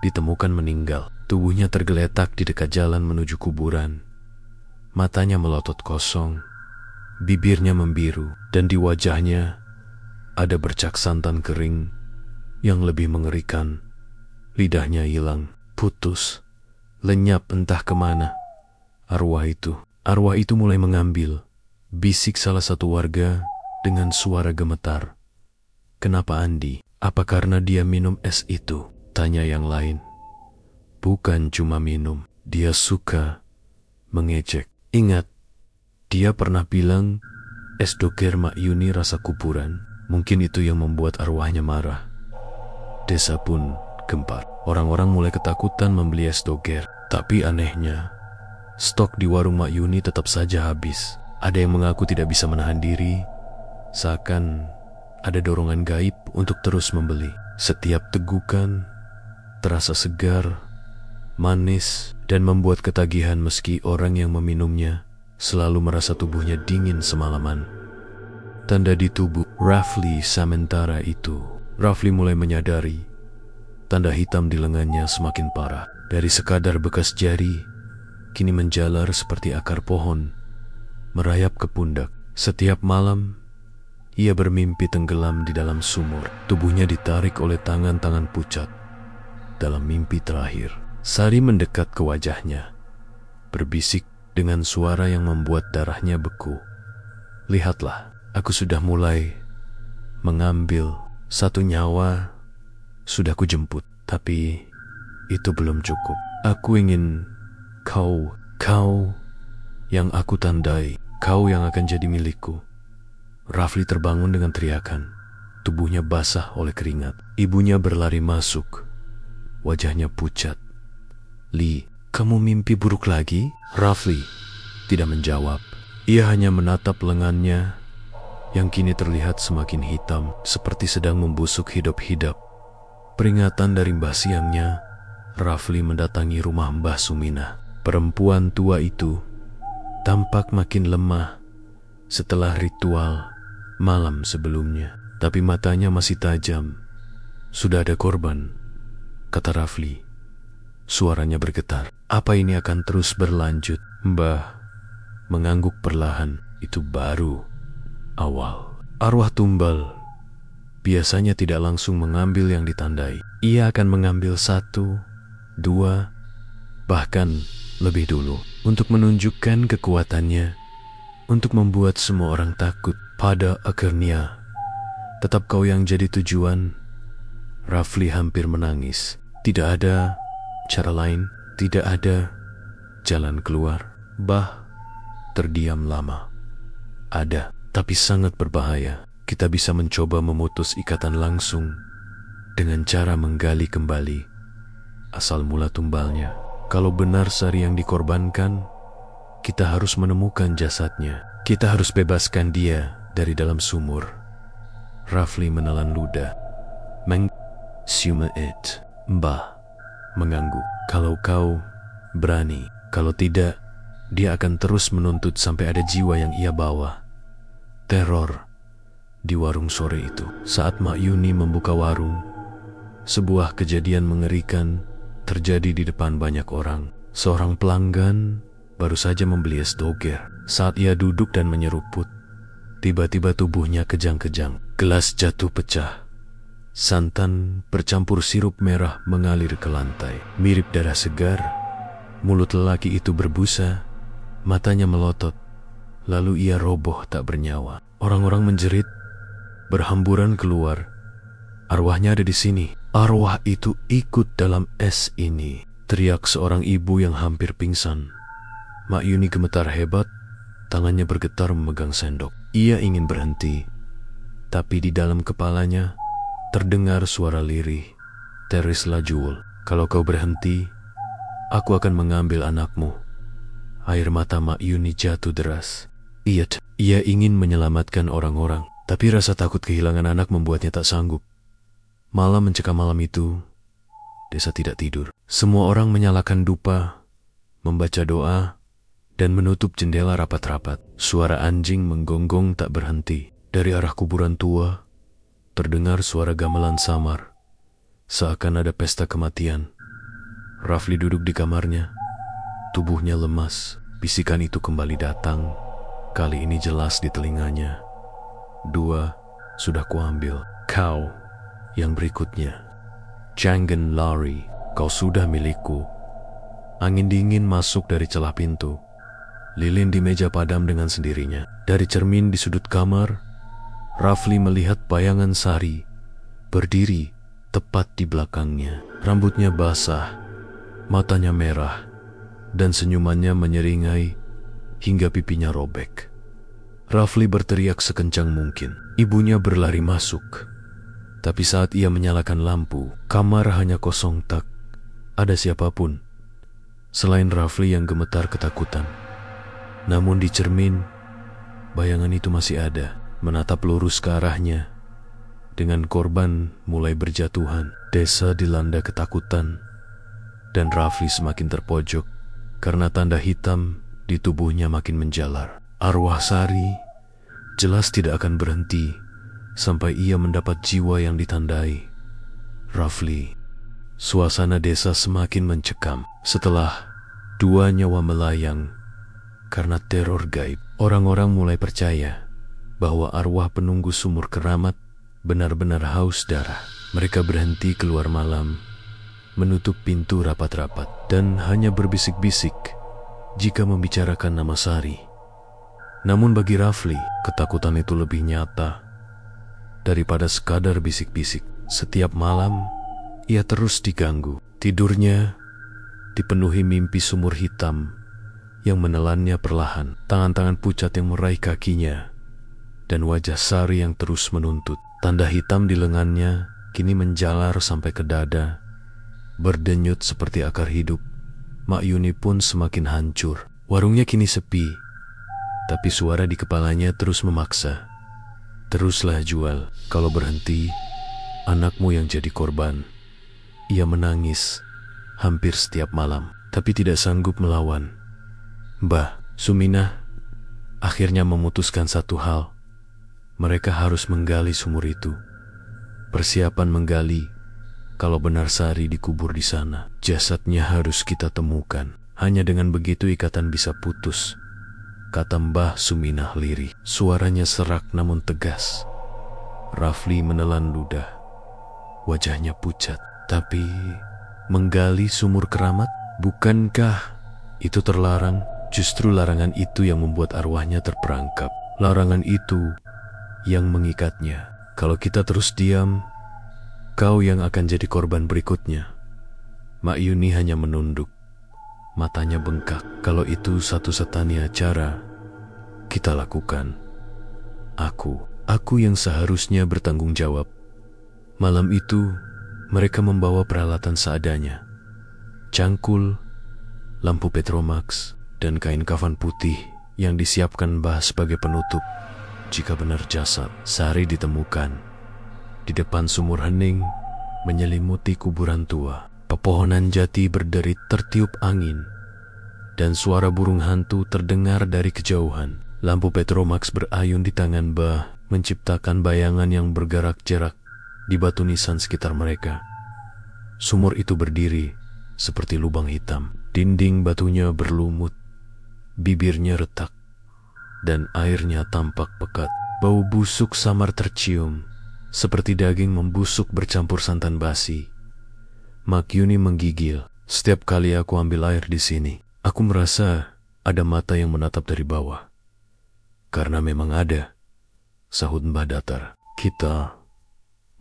S1: ditemukan meninggal. Tubuhnya tergeletak di dekat jalan menuju kuburan. Matanya melotot kosong, bibirnya membiru, dan di wajahnya ada bercak santan kering yang lebih mengerikan. Lidahnya hilang, putus, lenyap entah kemana. Arwah itu mulai mengambil, bisik salah satu warga dengan suara gemetar. "Kenapa Andi? Apa karena dia minum es itu?" tanya yang lain. "Bukan cuma minum, dia suka mengejek. Ingat, dia pernah bilang es doger Mak Yuni rasa kuburan. Mungkin itu yang membuat arwahnya marah." Desa pun gempar. Orang-orang mulai ketakutan membeli es doger. Tapi anehnya, stok di warung Mak Yuni tetap saja habis. Ada yang mengaku tidak bisa menahan diri, seakan ada dorongan gaib untuk terus membeli. Setiap tegukan terasa segar, manis, dan membuat ketagihan meski orang yang meminumnya selalu merasa tubuhnya dingin semalaman. Tanda di tubuh Rafli sementara itu. Rafli mulai menyadari tanda hitam di lengannya semakin parah. Dari sekadar bekas jari, kini menjalar seperti akar pohon, merayap ke pundak. Setiap malam, Ia bermimpi tenggelam di dalam sumur. Tubuhnya ditarik oleh tangan-tangan pucat. Dalam mimpi terakhir, Sari mendekat ke wajahnya, berbisik dengan suara yang membuat darahnya beku. "Lihatlah, aku sudah mulai mengambil satu nyawa. Sudah kujemput, tapi itu belum cukup. Aku ingin kau yang aku tandai, kau yang akan jadi milikku." Rafli terbangun dengan teriakan. Tubuhnya basah oleh keringat. Ibunya berlari masuk. Wajahnya pucat. "Li, kamu mimpi buruk lagi?" Rafli tidak menjawab. Ia hanya menatap lengannya yang kini terlihat semakin hitam, seperti sedang membusuk hidup-hidup. Peringatan dari Mbah Siangnya, Rafli mendatangi rumah Mbah Sumina. Perempuan tua itu tampak makin lemah setelah ritual malam sebelumnya, tapi matanya masih tajam. "Sudah ada korban," kata Rafli. Suaranya bergetar. "Apa ini akan terus berlanjut?" Mbah mengangguk perlahan. "Itu baru awal. Arwah tumbal biasanya tidak langsung mengambil yang ditandai. Ia akan mengambil 1, 2, bahkan lebih dulu, untuk menunjukkan kekuatannya, untuk membuat semua orang takut. Pada akhirnya, tetap kau yang jadi tujuan." Rafli hampir menangis. Tidak ada cara lain, tidak ada jalan keluar. Bah terdiam lama. "Ada, tapi sangat berbahaya. Kita bisa mencoba memutus ikatan langsung dengan cara menggali kembali asal mula tumbalnya. Kalau benar Sari yang dikorbankan, kita harus menemukan jasadnya. Kita harus bebaskan dia dari dalam sumur." Rafli menelan ludah. "Meng-suma it." Mbah mengangguk. "Kalau kau berani, kalau tidak, dia akan terus menuntut sampai ada jiwa yang ia bawa." Teror di warung sore itu. Saat Mak Yuni membuka warung, sebuah kejadian mengerikan terjadi di depan banyak orang. Seorang pelanggan baru saja membeli es doger. Saat ia duduk dan menyeruput, tiba-tiba tubuhnya kejang-kejang. Gelas jatuh pecah. Santan bercampur sirup merah mengalir ke lantai. Mirip darah segar, mulut lelaki itu berbusa, matanya melotot. Lalu ia roboh tak bernyawa. Orang-orang menjerit, berhamburan keluar. "Arwahnya ada di sini. Arwah itu ikut dalam es ini," teriak seorang ibu yang hampir pingsan. Mak Yuni gemetar hebat, tangannya bergetar memegang sendok. Ia ingin berhenti, tapi di dalam kepalanya terdengar suara lirih. "Teris Lajul, kalau kau berhenti, aku akan mengambil anakmu." Air mata Mak Yuni jatuh deras. Ia ingin menyelamatkan orang-orang, tapi rasa takut kehilangan anak membuatnya tak sanggup. Malam mencekam malam itu, desa tidak tidur. Semua orang menyalakan dupa, membaca doa, dan menutup jendela rapat-rapat. Suara anjing menggonggong tak berhenti. Dari arah kuburan tua, terdengar suara gamelan samar, seakan ada pesta kematian. Rafli duduk di kamarnya, tubuhnya lemas. Bisikan itu kembali datang, kali ini jelas di telinganya. "2 sudah kuambil. Kau yang berikutnya. Jangan lari, kau sudah milikku." Angin dingin masuk dari celah pintu. Lilin di meja padam dengan sendirinya. Dari cermin di sudut kamar, Rafli melihat bayangan Sari berdiri tepat di belakangnya. Rambutnya basah, matanya merah, dan senyumannya menyeringai hingga pipinya robek. Rafli berteriak sekencang mungkin. Ibunya berlari masuk. Tapi saat ia menyalakan lampu, kamar hanya kosong tak ada siapapun selain Rafli yang gemetar ketakutan. Namun di cermin, bayangan itu masih ada, menatap lurus ke arahnya. Dengan korban mulai berjatuhan, desa dilanda ketakutan, dan Rafli semakin terpojok karena tanda hitam di tubuhnya makin menjalar. Arwah Sari jelas tidak akan berhenti sampai ia mendapat jiwa yang ditandai. Rafli, suasana desa semakin mencekam. Setelah 2 nyawa melayang karena teror gaib, orang-orang mulai percaya bahwa arwah penunggu sumur keramat benar-benar haus darah. Mereka berhenti keluar malam, menutup pintu rapat-rapat, dan hanya berbisik-bisik jika membicarakan nama Sari. Namun bagi Rafli, ketakutan itu lebih nyata daripada sekadar bisik-bisik. Setiap malam, ia terus diganggu. Tidurnya dipenuhi mimpi sumur hitam yang menelannya perlahan, tangan-tangan pucat yang meraih kakinya, dan wajah Sari yang terus menuntut. Tanda hitam di lengannya kini menjalar sampai ke dada, berdenyut seperti akar hidup. Mak Yuni pun semakin hancur. Warungnya kini sepi, tapi suara di kepalanya terus memaksa. Teruslah jual, kalau berhenti, anakmu yang jadi korban. Ia menangis hampir setiap malam, tapi tidak sanggup melawan. Mbah, Suminah akhirnya memutuskan satu hal. Mereka harus menggali sumur itu. Persiapan menggali, kalau benar Sari dikubur di sana, jasadnya harus kita temukan. Hanya dengan begitu ikatan bisa putus, kata Mbah Suminah lirih. Suaranya serak namun tegas. Rafli menelan ludah. Wajahnya pucat. Tapi menggali sumur keramat, bukankah itu terlarang? Justru larangan itu yang membuat arwahnya terperangkap. Larangan itu yang mengikatnya. Kalau kita terus diam, kau yang akan jadi korban berikutnya. Mak Yuni hanya menunduk. Matanya bengkak. Kalau itu satu-satunya cara, kita lakukan. Aku yang seharusnya bertanggung jawab. Malam itu, mereka membawa peralatan seadanya. Cangkul, lampu Petromax, dan kain kafan putih yang disiapkan Mbah sebagai penutup. Jika benar jasad Sari ditemukan di depan sumur hening menyelimuti kuburan tua. Pepohonan jati berderit tertiup angin, dan suara burung hantu terdengar dari kejauhan. Lampu Petromax berayun di tangan Mbah, menciptakan bayangan yang bergerak-gerak di batu nisan sekitar mereka. Sumur itu berdiri seperti lubang hitam. Dinding batunya berlumut, bibirnya retak, dan airnya tampak pekat. Bau busuk samar tercium, seperti daging membusuk bercampur santan basi. Mak Yuni menggigil. Setiap kali aku ambil air di sini, aku merasa ada mata yang menatap dari bawah. Karena memang ada, sahut Mbah datar. Kita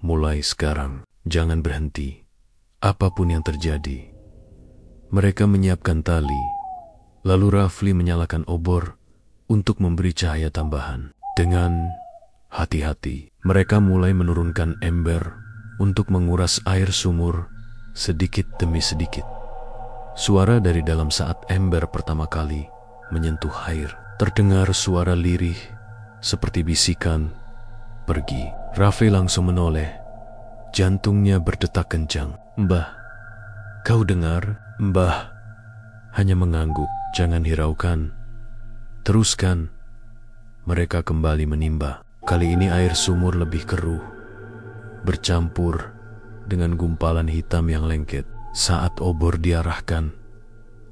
S1: mulai sekarang, jangan berhenti. Apapun yang terjadi. Mereka menyiapkan tali, lalu Rafli menyalakan obor untuk memberi cahaya tambahan. Dengan hati-hati, mereka mulai menurunkan ember untuk menguras air sumur sedikit demi sedikit. Suara dari dalam saat ember pertama kali menyentuh air. Terdengar suara lirih seperti bisikan, "Pergi." Rafli langsung menoleh. Jantungnya berdetak kencang. "Mbah, kau dengar?" Mbah hanya mengangguk. "Jangan hiraukan. Teruskan." Mereka kembali menimba. Kali ini air sumur lebih keruh, bercampur dengan gumpalan hitam yang lengket. Saat obor diarahkan,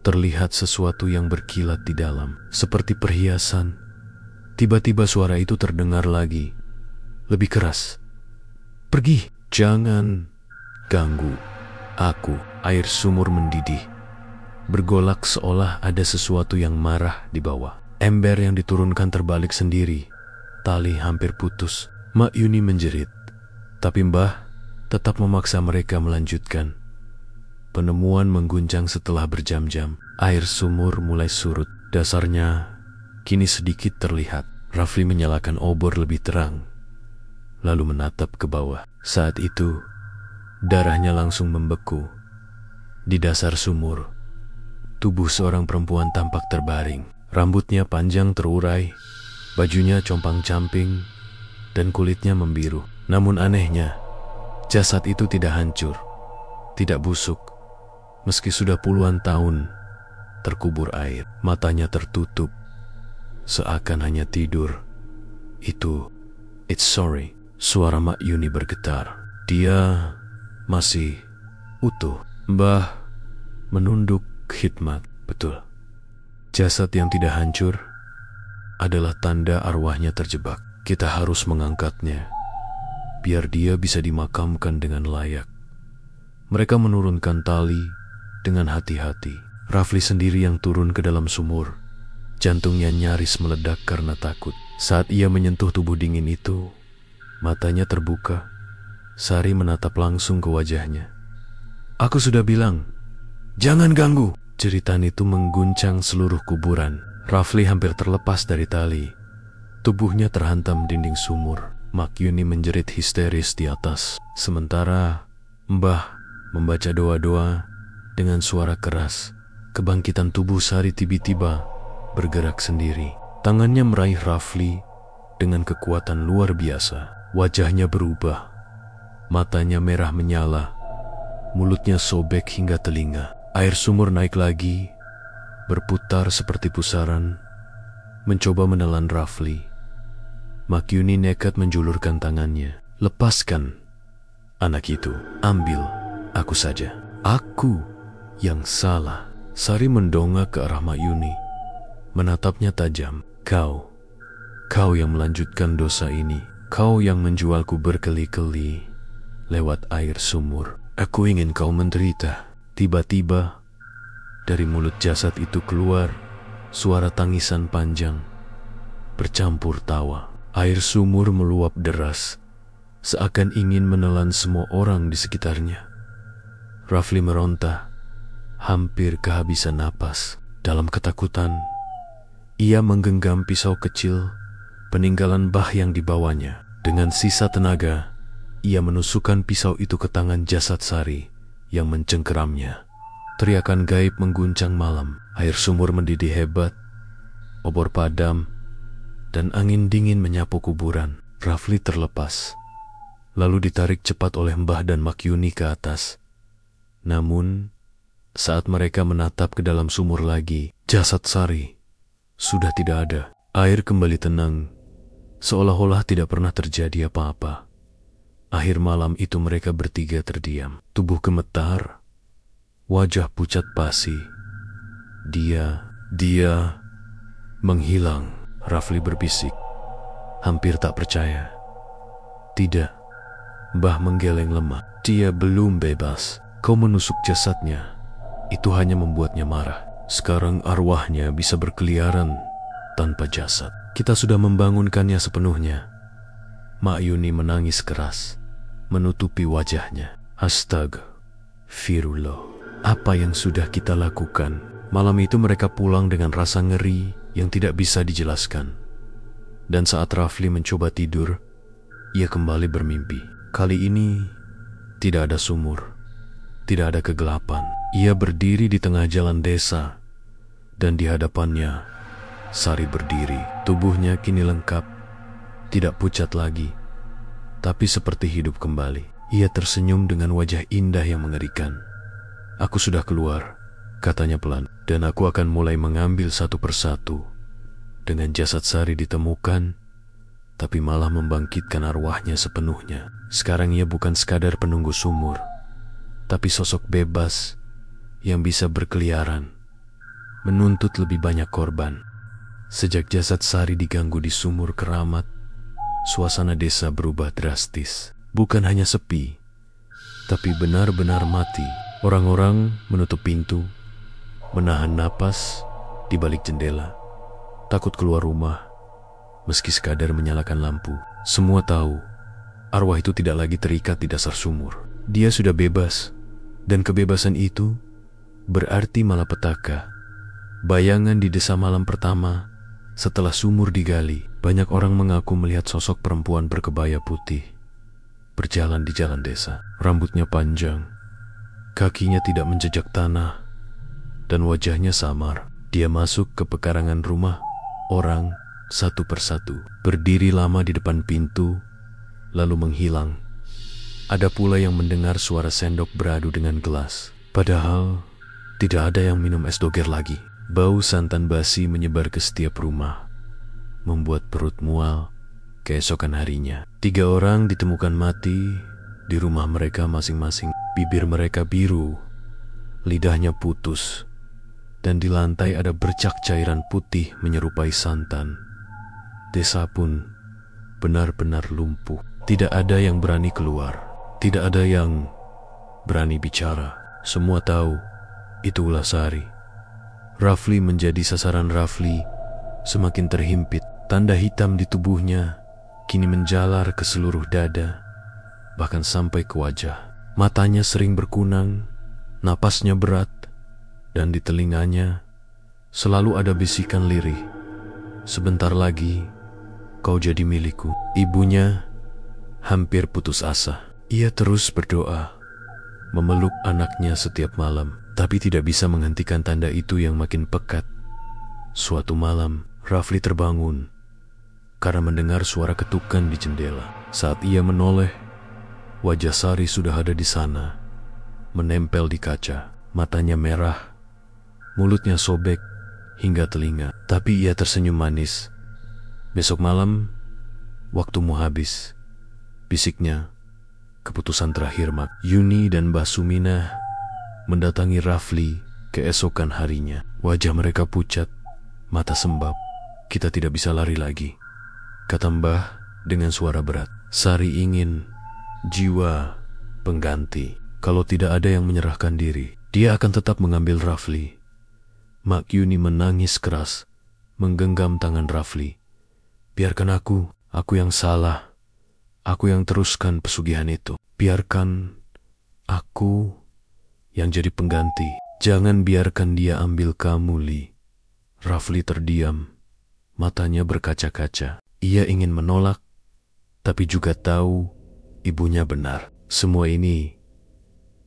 S1: terlihat sesuatu yang berkilat di dalam, seperti perhiasan. Tiba-tiba suara itu terdengar lagi, lebih keras. "Pergi, jangan ganggu aku." Air sumur mendidih, bergolak seolah ada sesuatu yang marah di bawah. Ember yang diturunkan terbalik sendiri. Tali hampir putus. Mak Yuni menjerit, tapi Mbah tetap memaksa mereka melanjutkan. Penemuan mengguncang setelah berjam-jam. Air sumur mulai surut. Dasarnya kini sedikit terlihat. Rafli menyalakan obor lebih terang, lalu menatap ke bawah. Saat itu, darahnya langsung membeku. Di dasar sumur, tubuh seorang perempuan tampak terbaring. Rambutnya panjang terurai, bajunya compang-camping, dan kulitnya membiru. Namun anehnya, jasad itu tidak hancur, tidak busuk. Meski sudah puluhan tahun terkubur air, matanya tertutup, seakan hanya tidur. It's sorry. Suara Mak Yuni bergetar. Dia masih utuh. Mbah menunduk khidmat. Betul. Jasad yang tidak hancur adalah tanda arwahnya terjebak. Kita harus mengangkatnya, biar dia bisa dimakamkan dengan layak. Mereka menurunkan tali dengan hati-hati. Rafli sendiri yang turun ke dalam sumur. Jantungnya nyaris meledak karena takut. Saat ia menyentuh tubuh dingin itu, matanya terbuka. Sari menatap langsung ke wajahnya. "Aku sudah bilang, jangan ganggu!" Jeritan itu mengguncang seluruh kuburan. Rafli hampir terlepas dari tali. Tubuhnya terhantam dinding sumur. Makyuni menjerit histeris di atas. Sementara Mbah membaca doa-doa dengan suara keras. Kebangkitan tubuh Sari tiba-tiba bergerak sendiri. Tangannya meraih Rafli dengan kekuatan luar biasa. Wajahnya berubah. Matanya merah menyala. Mulutnya sobek hingga telinga. Air sumur naik lagi, berputar seperti pusaran, mencoba menelan Rafli. Makyuni nekat menjulurkan tangannya. "Lepaskan anak itu. Ambil aku saja. Aku yang salah." Sari mendongak ke arah Makyuni, menatapnya tajam. Kau yang melanjutkan dosa ini. Kau yang menjualku berkeli-keli lewat air sumur. Aku ingin kau menderita." Tiba-tiba, dari mulut jasad itu keluar suara tangisan panjang, bercampur tawa. Air sumur meluap deras, seakan ingin menelan semua orang di sekitarnya. Rafli meronta, hampir kehabisan napas. Dalam ketakutan, ia menggenggam pisau kecil peninggalan Bah yang dibawanya. Dengan sisa tenaga, ia menusukkan pisau itu ke tangan jasad Sari yang mencengkeramnya. Teriakan gaib mengguncang malam. Air sumur mendidih hebat, obor padam, dan angin dingin menyapu kuburan. Rafli terlepas, lalu ditarik cepat oleh Mbah dan Makyuni ke atas. Namun, saat mereka menatap ke dalam sumur lagi, jasad Sari sudah tidak ada. Air kembali tenang, seolah-olah tidak pernah terjadi apa-apa. Akhir malam itu mereka bertiga terdiam. Tubuh gemetar, wajah pucat pasi. Dia menghilang. Rafli berbisik, hampir tak percaya. "Tidak." Mbah menggeleng lemah. "Dia belum bebas. Kau menusuk jasadnya. Itu hanya membuatnya marah. Sekarang arwahnya bisa berkeliaran tanpa jasad. Kita sudah membangunkannya sepenuhnya." Makyuni menangis keras, menutupi wajahnya. "Astagfirullah. Apa yang sudah kita lakukan?" Malam itu mereka pulang dengan rasa ngeri yang tidak bisa dijelaskan. Dan saat Rafli mencoba tidur, ia kembali bermimpi. Kali ini tidak ada sumur, tidak ada kegelapan. Ia berdiri di tengah jalan desa, dan di hadapannya Sari berdiri. Tubuhnya kini lengkap, tidak pucat lagi, tapi seperti hidup kembali. Ia tersenyum dengan wajah indah yang mengerikan. "Aku sudah keluar," katanya pelan, "dan aku akan mulai mengambil satu persatu." Dengan jasad Sari ditemukan, tapi malah membangkitkan arwahnya sepenuhnya. Sekarang ia bukan sekadar penunggu sumur, tapi sosok bebas yang bisa berkeliaran, menuntut lebih banyak korban. Sejak jasad Sari diganggu di sumur keramat, suasana desa berubah drastis. Bukan hanya sepi, tapi benar-benar mati. Orang-orang menutup pintu, menahan napas di balik jendela, takut keluar rumah, meski sekadar menyalakan lampu. Semua tahu, arwah itu tidak lagi terikat di dasar sumur. Dia sudah bebas, dan kebebasan itu berarti malapetaka. Bayangan di desa malam pertama setelah sumur digali. Banyak orang mengaku melihat sosok perempuan berkebaya putih berjalan di jalan desa. Rambutnya panjang, kakinya tidak menjejak tanah, dan wajahnya samar. Dia masuk ke pekarangan rumah orang satu persatu, berdiri lama di depan pintu, lalu menghilang. Ada pula yang mendengar suara sendok beradu dengan gelas. Padahal tidak ada yang minum es doger lagi. Bau santan basi menyebar ke setiap rumah, membuat perut mual keesokan harinya. 3 orang ditemukan mati di rumah mereka masing-masing. Bibir mereka biru, lidahnya putus, dan di lantai ada bercak cairan putih menyerupai santan. Desa pun benar-benar lumpuh. Tidak ada yang berani keluar. Tidak ada yang berani bicara. Semua tahu itu ulah Sari. Rafli menjadi sasaran. Rafli semakin terhimpit. Tanda hitam di tubuhnya kini menjalar ke seluruh dada, bahkan sampai ke wajah. Matanya sering berkunang, napasnya berat, dan di telinganya selalu ada bisikan lirih. Sebentar lagi kau jadi milikku. Ibunya hampir putus asa. Ia terus berdoa, memeluk anaknya setiap malam, tapi tidak bisa menghentikan tanda itu yang makin pekat. Suatu malam, Rafli terbangun karena mendengar suara ketukan di jendela. Saat ia menoleh, wajah Sari sudah ada di sana, menempel di kaca. Matanya merah, mulutnya sobek hingga telinga, tapi ia tersenyum manis. Besok malam, waktumu habis, bisiknya. Keputusan terakhir Mak Yuni dan Mbah Suminah mendatangi Rafli keesokan harinya. Wajah mereka pucat, mata sembab. Kita tidak bisa lari lagi, kata Mbah dengan suara berat. Sari ingin jiwa pengganti. Kalau tidak ada yang menyerahkan diri, dia akan tetap mengambil Rafli. Mak Yuni menangis keras, menggenggam tangan Rafli. Biarkan aku yang salah. Aku yang teruskan pesugihan itu. Biarkan aku yang jadi pengganti. Jangan biarkan dia ambil kamu, Li. Rafli terdiam, matanya berkaca-kaca. Ia ingin menolak, tapi juga tahu ibunya benar. Semua ini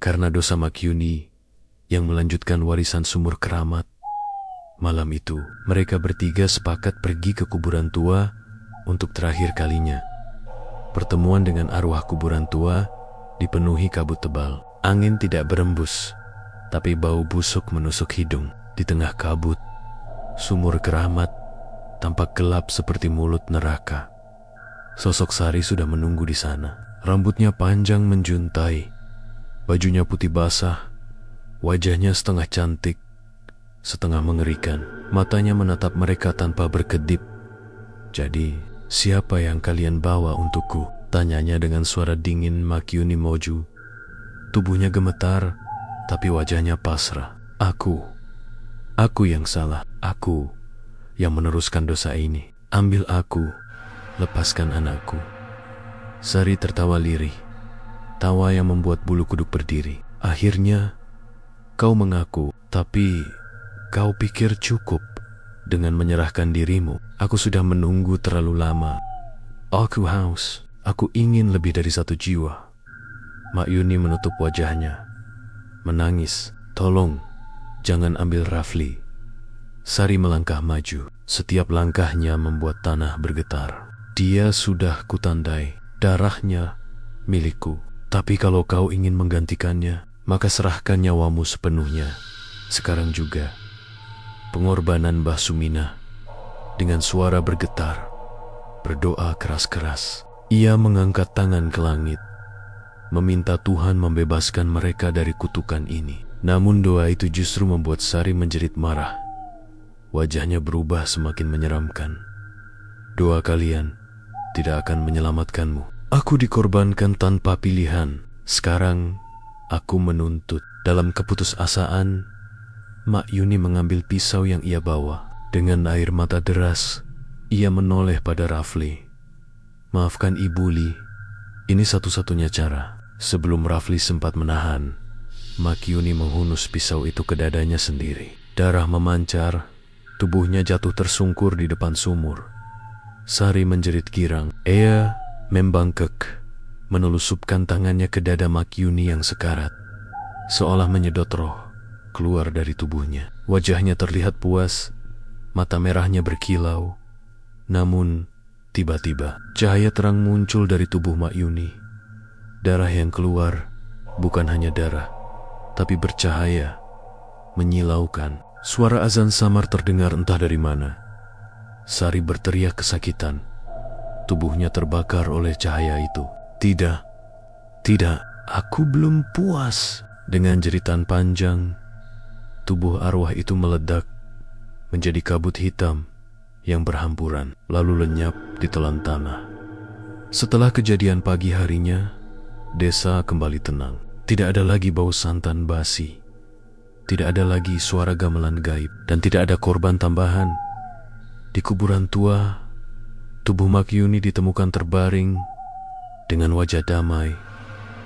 S1: karena dosa Mak Yuni yang melanjutkan warisan sumur keramat. Malam itu, mereka bertiga sepakat pergi ke kuburan tua untuk terakhir kalinya. Pertemuan dengan arwah kuburan tua dipenuhi kabut tebal. Angin tidak berembus, tapi bau busuk menusuk hidung. Di tengah kabut, sumur keramat tampak gelap seperti mulut neraka. Sosok Sari sudah menunggu di sana. Rambutnya panjang menjuntai, bajunya putih basah, wajahnya setengah cantik, setengah mengerikan. Matanya menatap mereka tanpa berkedip. Jadi, siapa yang kalian bawa untukku? Tanyanya dengan suara dingin Mak Yuni Moju. Tubuhnya gemetar, tapi wajahnya pasrah. Aku yang salah. Aku yang meneruskan dosa ini. Ambil aku, lepaskan anakku. Sari tertawa lirih, tawa yang membuat bulu kuduk berdiri. Akhirnya, kau mengaku, tapi kau pikir cukup dengan menyerahkan dirimu? Aku sudah menunggu terlalu lama. Aku haus. Aku ingin lebih dari satu jiwa. Mak Yuni menutup wajahnya, menangis. Tolong, jangan ambil Rafli. Sari melangkah maju. Setiap langkahnya membuat tanah bergetar. Dia sudah kutandai, darahnya milikku. Tapi kalau kau ingin menggantikannya, maka serahkan nyawamu sepenuhnya. Sekarang juga. Pengorbanan Mbah Suminah. Dengan suara bergetar, berdoa keras-keras. Ia mengangkat tangan ke langit, meminta Tuhan membebaskan mereka dari kutukan ini. Namun doa itu justru membuat Sari menjerit marah. Wajahnya berubah semakin menyeramkan. Doa kalian tidak akan menyelamatkanmu. Aku dikorbankan tanpa pilihan. Sekarang aku menuntut. Dalam keputusasaan, Mak Yuni mengambil pisau yang ia bawa. Dengan air mata deras, ia menoleh pada Rafli. Maafkan Ibu Li, ini satu-satunya cara. Sebelum Rafli sempat menahan, Mak Yuni menghunus pisau itu ke dadanya sendiri. Darah memancar, tubuhnya jatuh tersungkur di depan sumur. Sari menjerit girang. Ia membangkek, menelusupkan tangannya ke dada Mak Yuni yang sekarat, seolah menyedot roh keluar dari tubuhnya. Wajahnya terlihat puas, mata merahnya berkilau. Namun, tiba-tiba, cahaya terang muncul dari tubuh Mak Yuni. Darah yang keluar bukan hanya darah, tapi bercahaya, menyilaukan. Suara azan samar terdengar entah dari mana. Sari berteriak kesakitan. Tubuhnya terbakar oleh cahaya itu. Tidak, aku belum puas. Dengan jeritan panjang, tubuh arwah itu meledak menjadi kabut hitam yang berhampuran, lalu lenyap di telan tanah. Setelah kejadian pagi harinya, desa kembali tenang. Tidak ada lagi bau santan basi, tidak ada lagi suara gamelan gaib, dan tidak ada korban tambahan. Di kuburan tua, tubuh Makyuni ditemukan terbaring dengan wajah damai,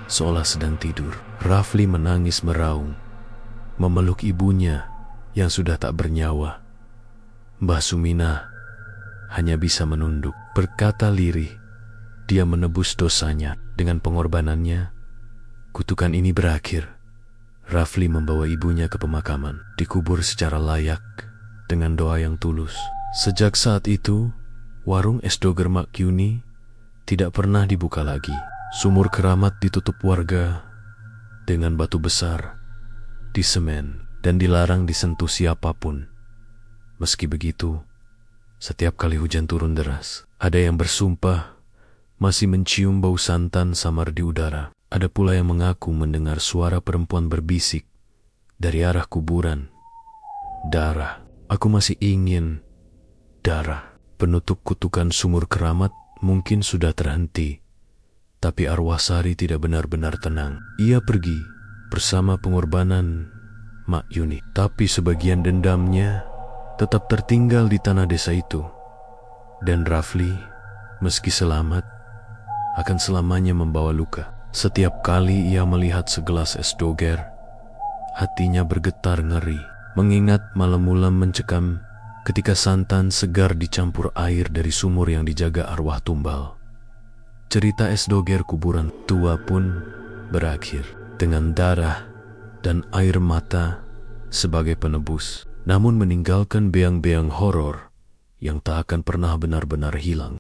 S1: seolah sedang tidur. Rafli menangis meraung, memeluk ibunya yang sudah tak bernyawa. Mbah Suminah hanya bisa menunduk, berkata lirih. Dia menebus dosanya dengan pengorbanannya. Kutukan ini berakhir. Rafli membawa ibunya ke pemakaman, dikubur secara layak dengan doa yang tulus. Sejak saat itu, warung es doger Makyuni tidak pernah dibuka lagi. Sumur keramat ditutup warga dengan batu besar, disemen, dan dilarang disentuh siapapun. Meski begitu, setiap kali hujan turun deras, ada yang bersumpah masih mencium bau santan samar di udara. Ada pula yang mengaku mendengar suara perempuan berbisik dari arah kuburan. Darah, aku masih ingin darah. Penutup kutukan sumur keramat mungkin sudah terhenti, tapi arwah Sari tidak benar-benar tenang. Ia pergi bersama pengorbanan Makyuni, tapi sebagian dendamnya tetap tertinggal di tanah desa itu. Dan Rafli, meski selamat, akan selamanya membawa luka. Setiap kali ia melihat segelas es doger, hatinya bergetar ngeri, mengingat malam-malam mencekam ketika santan segar dicampur air dari sumur yang dijaga arwah tumbal. Cerita es doger kuburan tua pun berakhir dengan darah dan air mata sebagai penebus, namun meninggalkan beang-beang horor yang tak akan pernah benar-benar hilang.